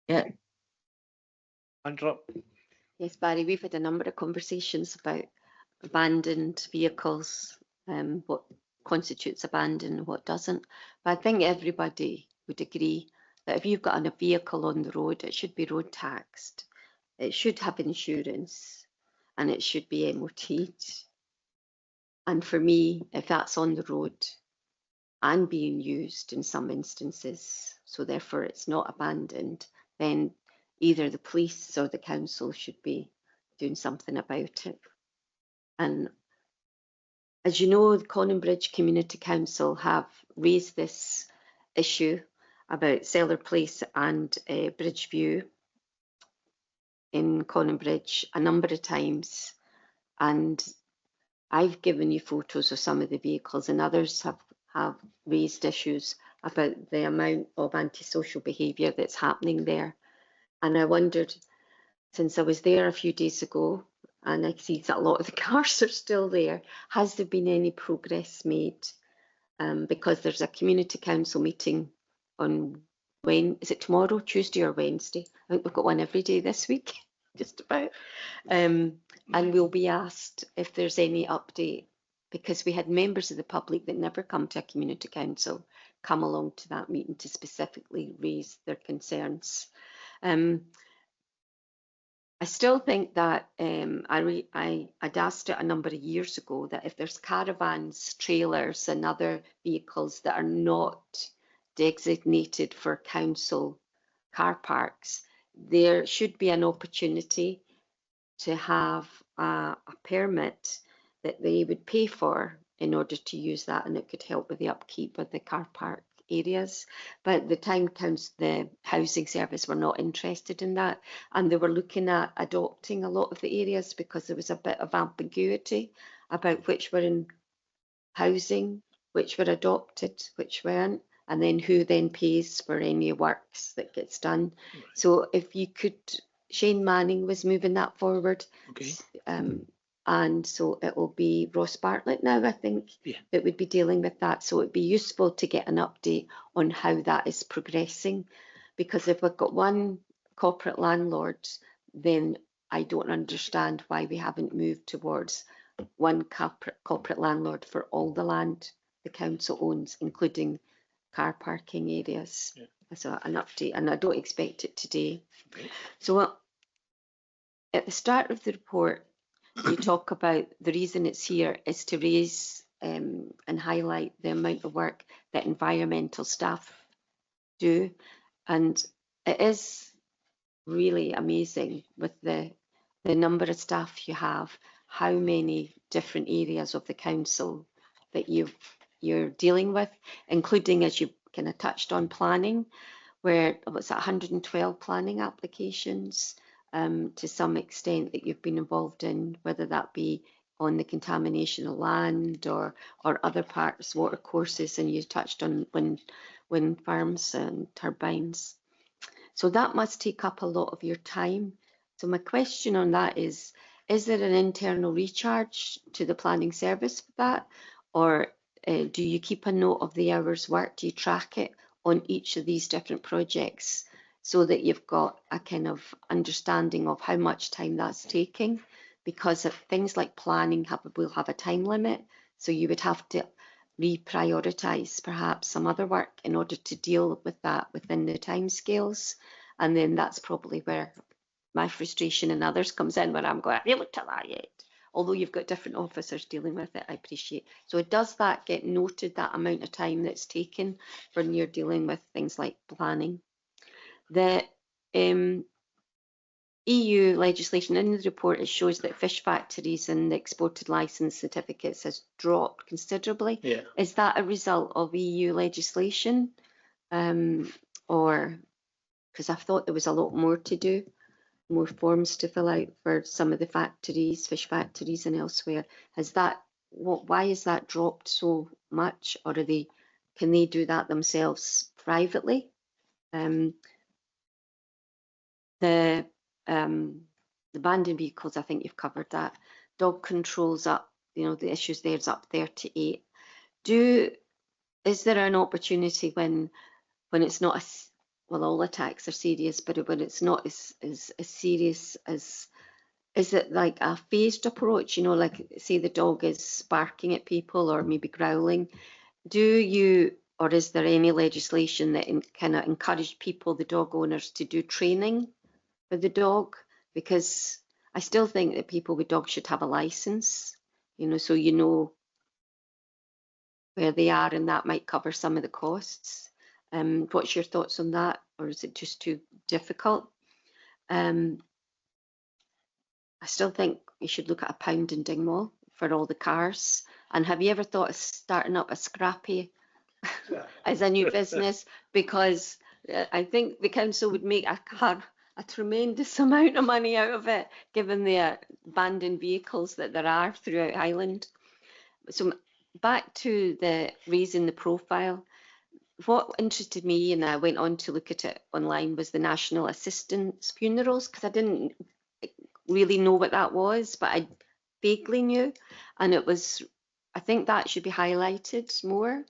[SPEAKER 3] Yeah.
[SPEAKER 1] Andrew?
[SPEAKER 5] Yes, Barry, we've had a number of conversations about abandoned vehicles, what constitutes abandoned and what doesn't. But I think everybody would agree that if you've got a vehicle on the road, it should be road taxed, it should have insurance, and it should be MOT'd. And for me, if that's on the road and being used in some instances, so therefore it's not abandoned, then either the police or the council should be doing something about it. And as you know, the Coninbridge Community Council have raised this issue about Cellar Place and Bridgeview in Coninbridge a number of times, and I've given you photos of some of the vehicles, and others have raised issues about the amount of antisocial behaviour that's happening there. And I wondered, since I was there a few days ago, and I see that a lot of the cars are still there, has there been any progress made? Because there's a community council meeting on is it tomorrow, Tuesday or Wednesday? I think we've got one every day this week, just about. And we'll be asked if there's any update, because we had members of the public that never come to a community council come along to that meeting to specifically raise their concerns. I still think that I'd asked it a number of years ago that if there's caravans, trailers and other vehicles that are not designated for council car parks, there should be an opportunity to have a permit that they would pay for in order to use that, and it could help with the upkeep of the car park areas. But the town council, the housing service, were not interested in that, and they were looking at adopting a lot of the areas because there was a bit of ambiguity about which were in housing, which were adopted, which weren't, and then who then pays for any works that gets done. Right. So if you could, Shane Manning was moving that forward. Okay. And so it will be Ross Bartlett now, I think, that would be dealing with that. So it'd be useful to get an update on how that is progressing, because if we've got one corporate landlord, then I don't understand why we haven't moved towards one corporate landlord for all the land the council owns, including car parking areas. Yeah. So an update, and I don't expect it today. Okay. So at the start of the report, you talk about the reason it's here is to raise and highlight the amount of work that environmental staff do. And it is really amazing with the number of staff you have, how many different areas of the council that you're dealing with, including, as you kind of touched on, planning, where what's that, 112 planning applications to some extent that you've been involved in, whether that be on the contamination of land or other parts, water courses, and you touched on wind farms and turbines. So that must take up a lot of your time. So my question on that is, is there an internal recharge to the planning service for that? Or do you keep a note of the hours worked? Do you track it on each of these different projects so that you've got a kind of understanding of how much time that's taking? Because of things like planning will have a time limit, so you would have to reprioritise perhaps some other work in order to deal with that within the timescales. And then that's probably where my frustration and others comes in, where I'm going, have you looked at that yet? Although you've got different officers dealing with it, I appreciate. So does that get noted, that amount of time that's taken when you're dealing with things like planning? The EU legislation in the report, it shows that fish factories and the exported licence certificates has dropped considerably.
[SPEAKER 8] Yeah.
[SPEAKER 5] Is that a result of EU legislation? Or, because I thought there was a lot more to do, more forms to fill out for some of the factories, fish factories and elsewhere. Has that, why is that dropped so much? Or are they, can they do that themselves privately? The abandoned vehicles, I think you've covered that. Dog controls up, you know, the issues there's up 38. Is there an opportunity when it's not as, well, all attacks are serious, but when it's not as serious as, is it like a phased approach? You know, like say the dog is barking at people or maybe growling. Do you, or is there any legislation that kind of encourage people, the dog owners, to do training for the dog? Because I still think that people with dogs should have a license, you know, so you know where they are, and that might cover some of the costs. What's your thoughts on that, or is it just too difficult? I still think you should look at a pound in Dingwall for all the cars. And have you ever thought of starting up a scrappy as a new business? Because I think the council would make a tremendous amount of money out of it, given the abandoned vehicles that there are throughout Highland. So back to the raising the profile. What interested me, and I went on to look at it online, was the National Assistance Funerals, because I didn't really know what that was, but I vaguely knew. And it was, I think that should be highlighted more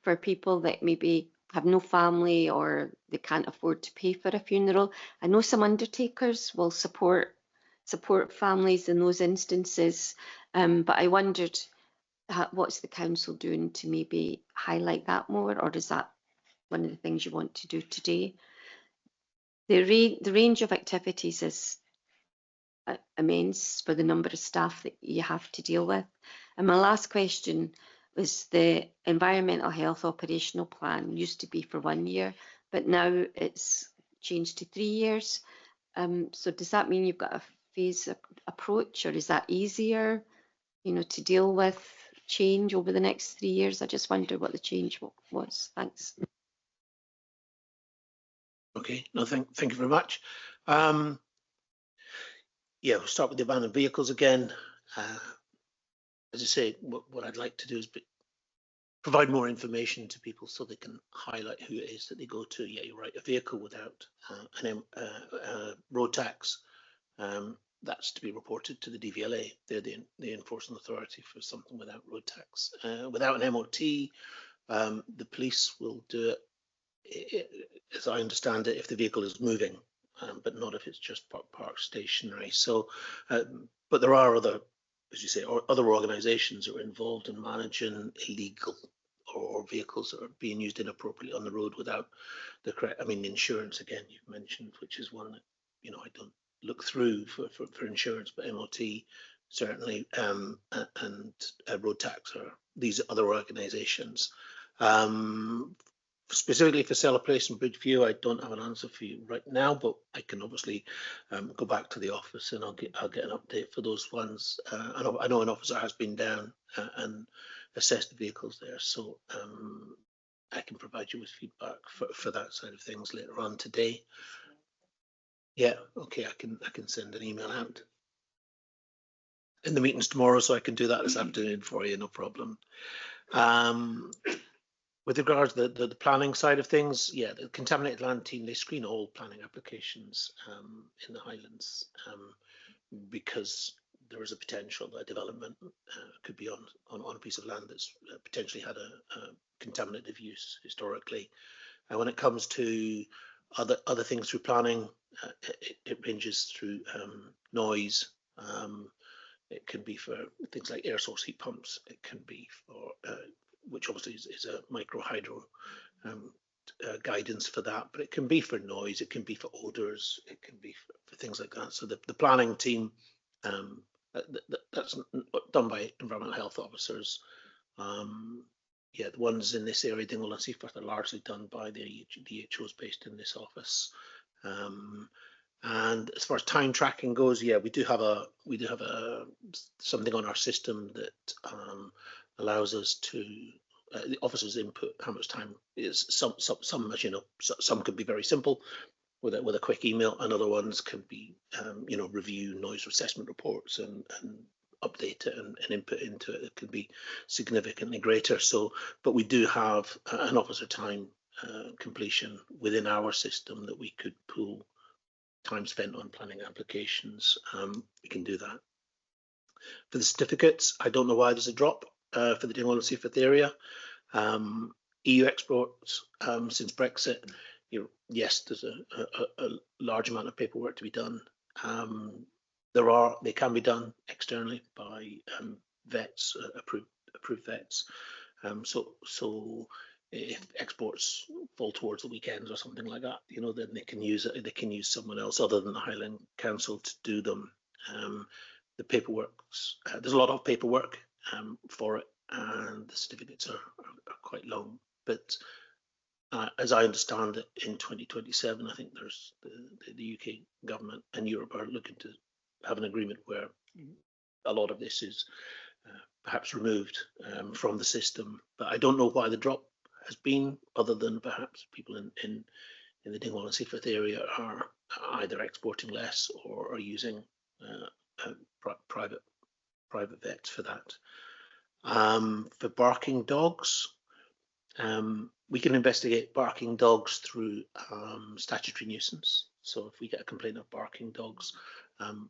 [SPEAKER 5] for people that maybe have no family or they can't afford to pay for a funeral. I know some undertakers will support families in those instances, but I wondered, what's the council doing to maybe highlight that more, or is that one of the things you want to do today? The range of activities is immense for the number of staff that you have to deal with. And my last question was the environmental health operational plan used to be for 1 year, but now it's changed to 3 years. So does that mean you've got a phase approach, or is that easier, you know, to deal with change over the next 3 years? I just wonder what the change was. Thanks.
[SPEAKER 8] Okay, no, thank you very much. Yeah, we'll start with the abandoned vehicles again. As I say, what I'd like to do is provide more information to people so they can highlight who it is that they go to. Yeah, you're right, a vehicle without a road tax, that's to be reported to the DVLA. They're the enforcing authority for something without road tax. Without an MOT, the police will do it, as I understand it, if the vehicle is moving, but not if it's just parked stationary. So, but there are other, as you say, or other organisations that are involved in managing illegal or vehicles that are being used inappropriately on the road without the correct. I mean, insurance again you've mentioned, which is one that, you know, I don't look through for insurance, but MOT certainly, and road tax are these other organisations. Specifically for Cellar Place and Bridgeview, I don't have an answer for you right now, but I can obviously go back to the office and I'll get an update for those ones. I know an officer has been down and assessed the vehicles there, so I can provide you with feedback for that side of things later on today. Yeah, okay, I can send an email out in the meetings tomorrow, so I can do that this afternoon for you, no problem. With regards to the planning side of things, yeah, the contaminated land team, they screen all planning applications in the Highlands because there is a potential that development could be on a piece of land that's potentially had a contaminative use historically. And when it comes to other things through planning, it ranges through noise. It can be for things like air source heat pumps. It can be for, which obviously is a micro hydro guidance for that, but it can be for noise, it can be for odours, it can be for things like that. So the planning team, that's done by environmental health officers. Yeah, the ones in this area, Dingwall and Seaforth, are largely done by the DHOs based in this office. And as far as time tracking goes, yeah, we do have something on our system that allows us to the officers input how much time is. Some as you know, some could be very simple with a quick email, and other ones can be you know, review noise assessment reports and update it and input into it. It can be significantly greater. So, but we do have an officer time completion within our system that we could pull time spent on planning applications. We can do that. For the certificates, I don't know why there's a drop for the Dingwall and Seaforth area. EU exports since Brexit, yes, there's a large amount of paperwork to be done. They can be done externally by vets, approved vets. So if exports fall towards the weekends or something like that, you know, then they can use it. They can use someone else other than the Highland Council to do them. The paperwork, there's a lot of paperwork for it, and the certificates are quite long. But as I understand it, in 2027, I think there's the UK government and Europe are looking to have an agreement where a lot of this is perhaps removed from the system. But I don't know why the drop has been, other than perhaps people in the Dingwall and Seaforth area are either exporting less or are using private vets for that. For barking dogs, we can investigate barking dogs through statutory nuisance. So if we get a complaint of barking dogs,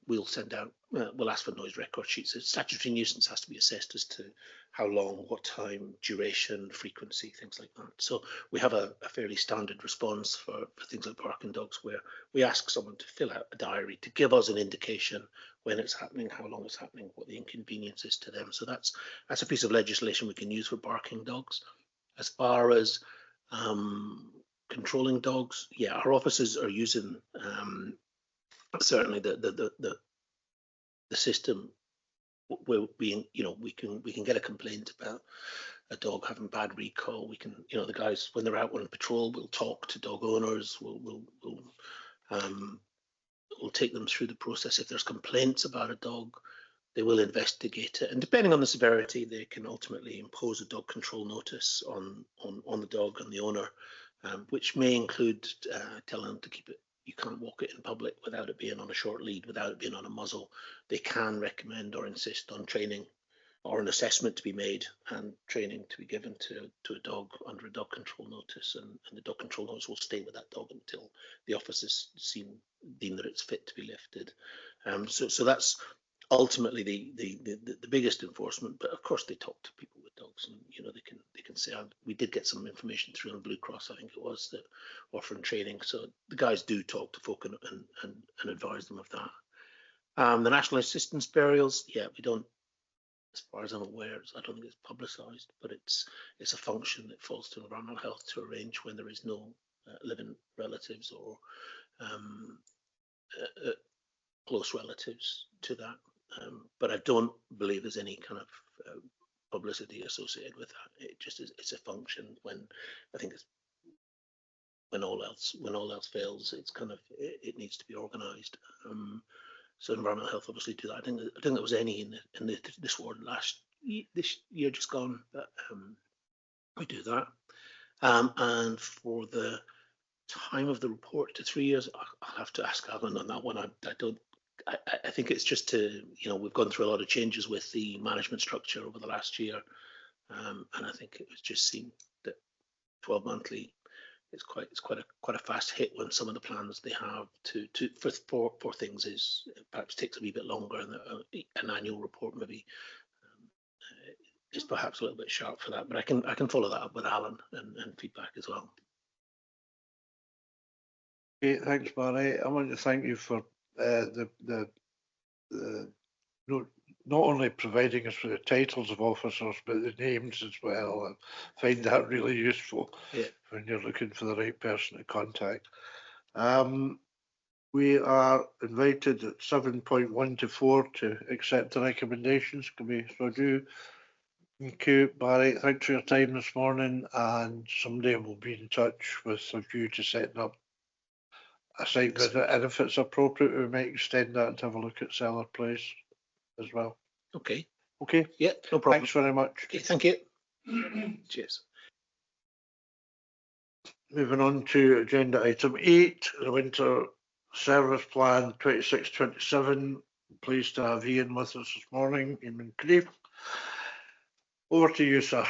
[SPEAKER 8] we'll send out, we'll ask for noise record sheets. Statutory nuisance has to be assessed as to how long, what time, duration, frequency, things like that. So we have a fairly standard response for things like barking dogs, where we ask someone to fill out a diary to give us an indication when it's happening, how long it's happening, what the inconvenience is to them. So that's a piece of legislation we can use for barking dogs. As far as controlling dogs, yeah, our officers are using certainly the system where we can get a complaint about a dog having bad recall. We can, you know, the guys when they're out on patrol will talk to dog owners. We'll take them through the process. If there's complaints about a dog, they will investigate it, and depending on the severity, they can ultimately impose a dog control notice on the dog and the owner, which may include telling them to keep it. You can't walk it in public without it being on a short lead, without it being on a muzzle. They can recommend or insist on training or an assessment to be made and training to be given to a dog under a dog control notice, and the dog control notice will stay with that dog until the officers deem that it's fit to be lifted. So that's ultimately the biggest enforcement. But of course they talk to people with dogs, and you know, they can say, we did get some information through on Blue Cross, I think it was, that offering training. So the guys do talk to folk and advise them of that. The national assistance burials, yeah, we don't, as far as I'm aware, I don't think it's publicised, but it's a function that falls to environmental health to arrange when there is no living relatives or close relatives to that. But I don't believe there's any kind of publicity associated with that. It just is, it's a function when, I think it's when all else fails, it's kind of, it needs to be organised. So environmental health obviously do that. I think there was any in this ward this year just gone, but we do that. And for the time of the report to 3 years, I'll have to ask Alan on that one. I think it's just to, you know, we've gone through a lot of changes with the management structure over the last year, and I think it was just seen that 12 monthly it's quite a fast hit when some of the plans they have for things is perhaps takes a wee bit longer, and an annual report maybe is perhaps a little bit sharp for that. But I can follow that up with Alan and feedback as well.
[SPEAKER 1] Okay, thanks, Barry. I want to thank you for not only providing us with the titles of officers, but the names as well. I find that really useful when you're looking for the right person to contact. We are invited at 7.1 to 4 to accept the recommendations. Can we so do? Thank you, Barry. Thanks for your time this morning, and someday we'll be in touch with a view to setting up a site visit, and if it's appropriate, we might extend that to have a look at Cellar Place as well.
[SPEAKER 8] Okay.
[SPEAKER 1] Okay.
[SPEAKER 8] Yeah, no problem.
[SPEAKER 1] Thanks very much.
[SPEAKER 8] Okay, thank you. Cheers.
[SPEAKER 1] Moving on to agenda item 8, the Winter Service Plan 26-27. Pleased to have Ian with us this morning, Ian Crieff. Over to you, sir.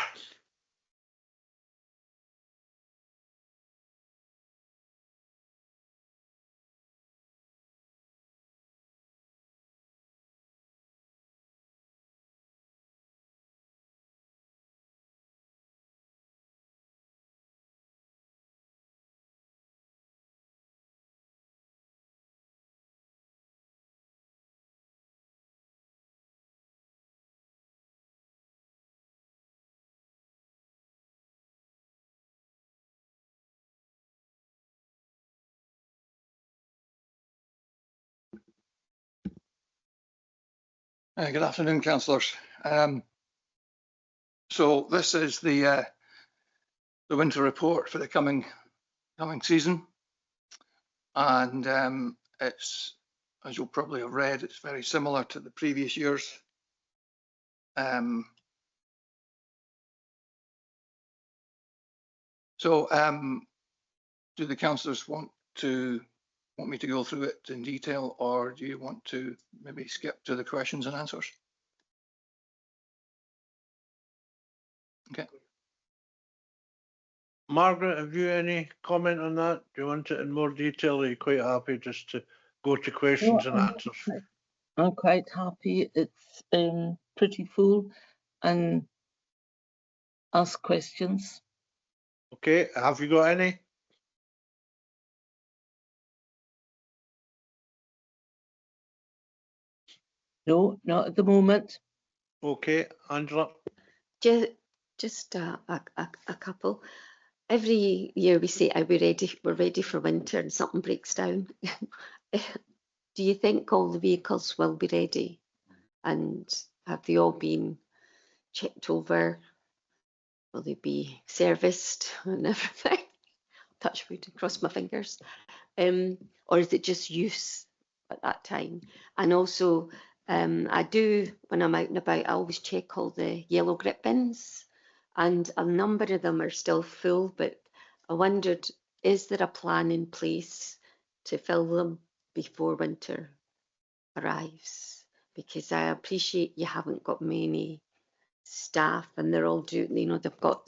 [SPEAKER 9] Good afternoon, councillors. So this is the winter report for the coming season, and it's, as you'll probably have read, it's very similar to the previous years. Do the councillors want me to go through it in detail, or do you want to maybe skip to the questions and answers? Okay.
[SPEAKER 1] Margaret, have you any comment on that? Do you want it in more detail, or are you quite happy just to go to questions and answers?
[SPEAKER 3] I'm quite happy. It's pretty full, and ask questions.
[SPEAKER 1] Okay, have you got any?
[SPEAKER 3] No, not at the moment.
[SPEAKER 1] Okay, Angela.
[SPEAKER 5] Just a couple. Every year we say, we're ready for winter, and something breaks down. Do you think all the vehicles will be ready, and have they all been checked over? Will they be serviced and everything? Touch wood and cross my fingers. Or is it just use at that time? And also, I do, when I'm out and about, I always check all the yellow grip bins, and a number of them are still full, but I wondered, is there a plan in place to fill them before winter arrives? Because I appreciate you haven't got many staff, and they're all doing, they've got,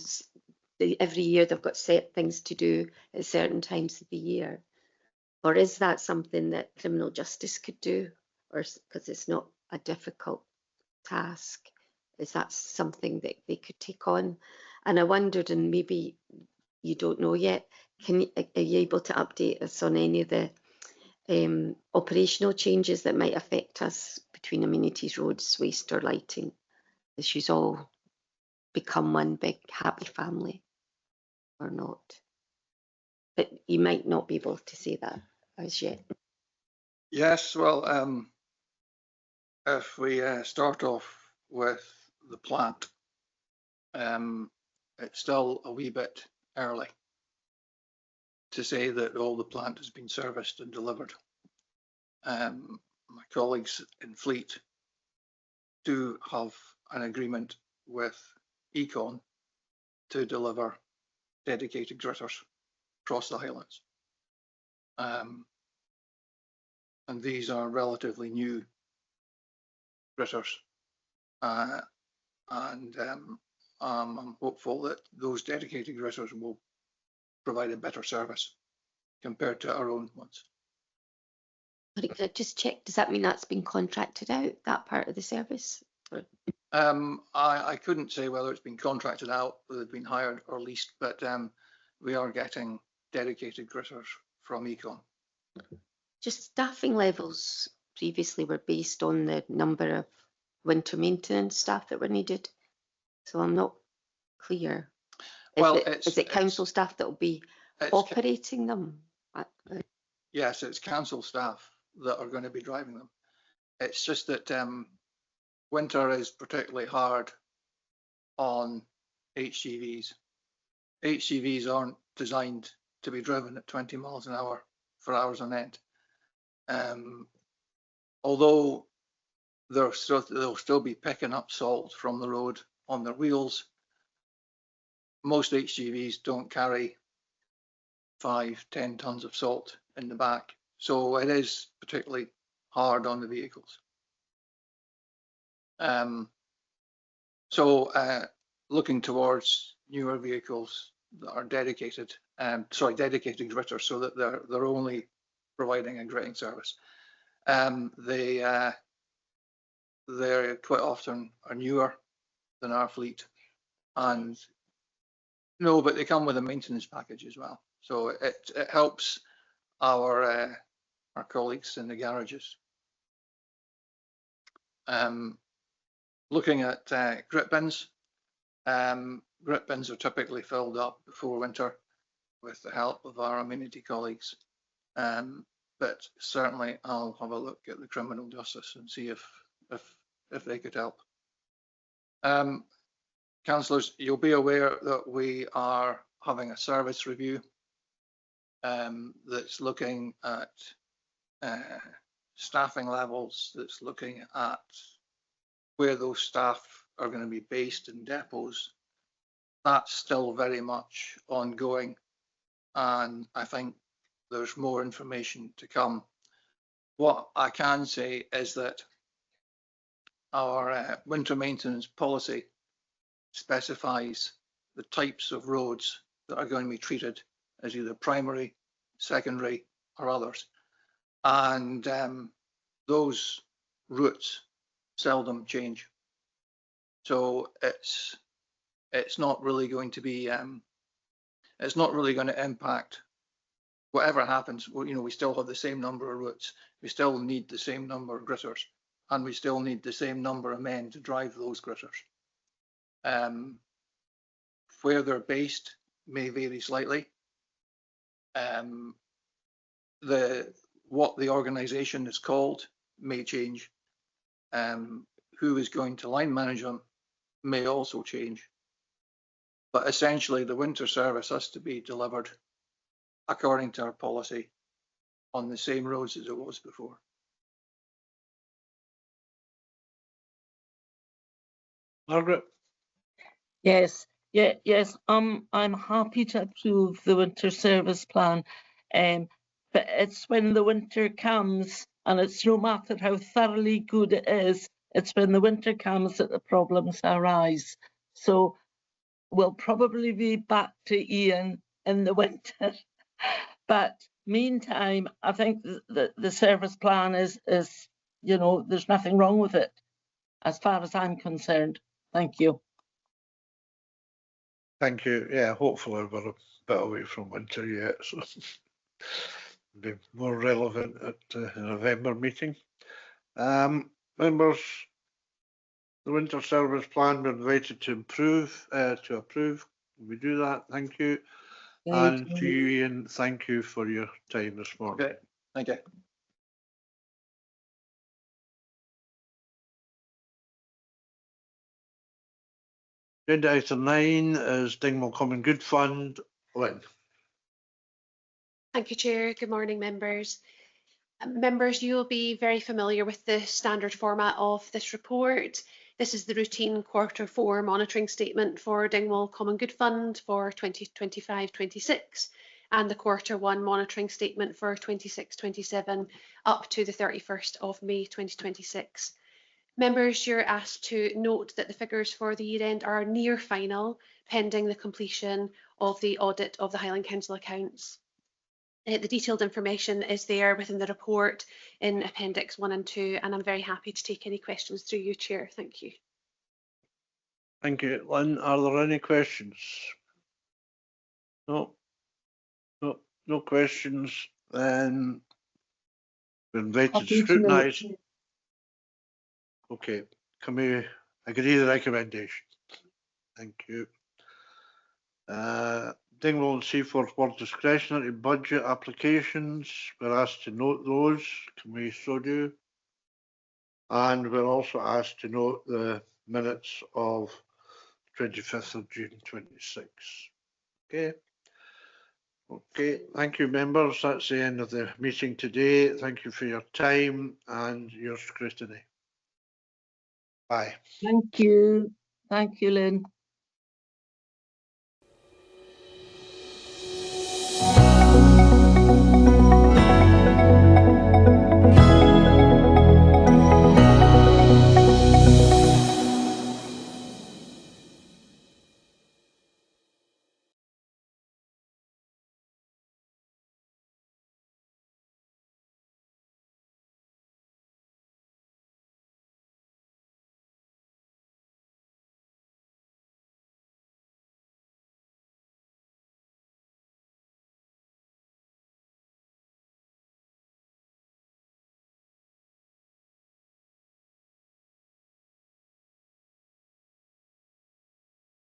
[SPEAKER 5] every year they've got set things to do at certain times of the year. Or is that something that criminal justice could do? Or because it's not a difficult task, is that something that they could take on? And I wondered, and maybe you don't know yet, are you able to update us on any of the operational changes that might affect us between amenities, roads, waste or lighting? She's all become one big happy family or not? But you might not be able to say that as yet.
[SPEAKER 9] Yes, well, if we start off with the plant, it's still a wee bit early to say that all the plant has been serviced and delivered. My colleagues in Fleet do have an agreement with Econ to deliver dedicated gritters across the Highlands. And these are relatively new gritters. And I'm hopeful that those dedicated gritters will provided better service compared to our own ones.
[SPEAKER 5] Could I just check, does that mean that's been contracted out, that part of the service?
[SPEAKER 9] I couldn't say whether it's been contracted out, whether it's been hired or leased, but we are getting dedicated gritters from Econ.
[SPEAKER 5] Just staffing levels previously were based on the number of winter maintenance staff that were needed. So I'm not clear. Is it council staff that will be operating them?
[SPEAKER 9] Yes, it's council staff that are going to be driving them. It's just that winter is particularly hard on HGVs. HGVs aren't designed to be driven at 20 miles an hour for hours on end. Although they'll still be picking up salt from the road on their wheels, most HGVs don't carry 5-10 tons of salt in the back. So it is particularly hard on the vehicles. Looking towards newer vehicles that are dedicated gritters, so that they're only providing a gritting service. They quite often are newer than our fleet, and no, but they come with a maintenance package as well. So it helps our colleagues in the garages. Looking at grit bins. Grit bins are typically filled up before winter with the help of our amenity colleagues. But certainly I'll have a look at the criminal justice and see if they could help. Councillors, you'll be aware that we are having a service review that's looking at staffing levels, that's looking at where those staff are going to be based in depots. That's still very much ongoing, and I think there's more information to come. What I can say is that our winter maintenance policy specifies the types of roads that are going to be treated as either primary, secondary, or others. And those routes seldom change. So it's not really going to be, it's not really going to impact whatever happens. Well, we still have the same number of routes. We still need the same number of gritters, and we still need the same number of men to drive those gritters. Where they're based may vary slightly. What the organisation is called may change. Who is going to line manage them may also change. But essentially, the winter service has to be delivered according to our policy on the same roads as it was before.
[SPEAKER 1] Margaret?
[SPEAKER 3] Yes. I'm happy to approve the winter service plan, but it's when the winter comes, and it's no matter how thoroughly good it is, it's when the winter comes that the problems arise. So we'll probably be back to Ian in the winter. But meantime, I think the service plan is, there's nothing wrong with it as far as I'm concerned. Thank you.
[SPEAKER 1] Thank you. Yeah, hopefully we're a bit away from winter yet, so be more relevant at the November meeting. Members, the winter service plan we're invited to approve. We do that. Thank you. And to you, Ian, thank you for your time this morning.
[SPEAKER 9] Okay, thank you.
[SPEAKER 1] Agenda item 9 is Dingwall Common Good Fund. Lynn.
[SPEAKER 2] Thank you, Chair. Good morning, members. Members, you will be very familiar with the standard format of this report. This is the routine Q4 monitoring statement for Dingwall Common Good Fund for 2025-26 and the Q1 monitoring statement for 26-27 up to the 31st of May 2026. Members, you're asked to note that the figures for the year end are near final, pending the completion of the audit of the Highland Council accounts. The detailed information is there within the report in Appendix 1 and 2, and I'm very happy to take any questions through you, Chair. Thank you.
[SPEAKER 1] Thank you. Lynn, are there any questions? No. No questions. Then we're invited to scrutinise. Okay. Can we agree the recommendation? Thank you. Dingwall and Seaforth were discretionary budget applications. We're asked to note those. Can we so do? And we're also asked to note the minutes of 25th of June 26. Okay. Okay, thank you, members. That's the end of the meeting today. Thank you for your time and your scrutiny. Bye.
[SPEAKER 3] Thank you. Thank you, Lynn.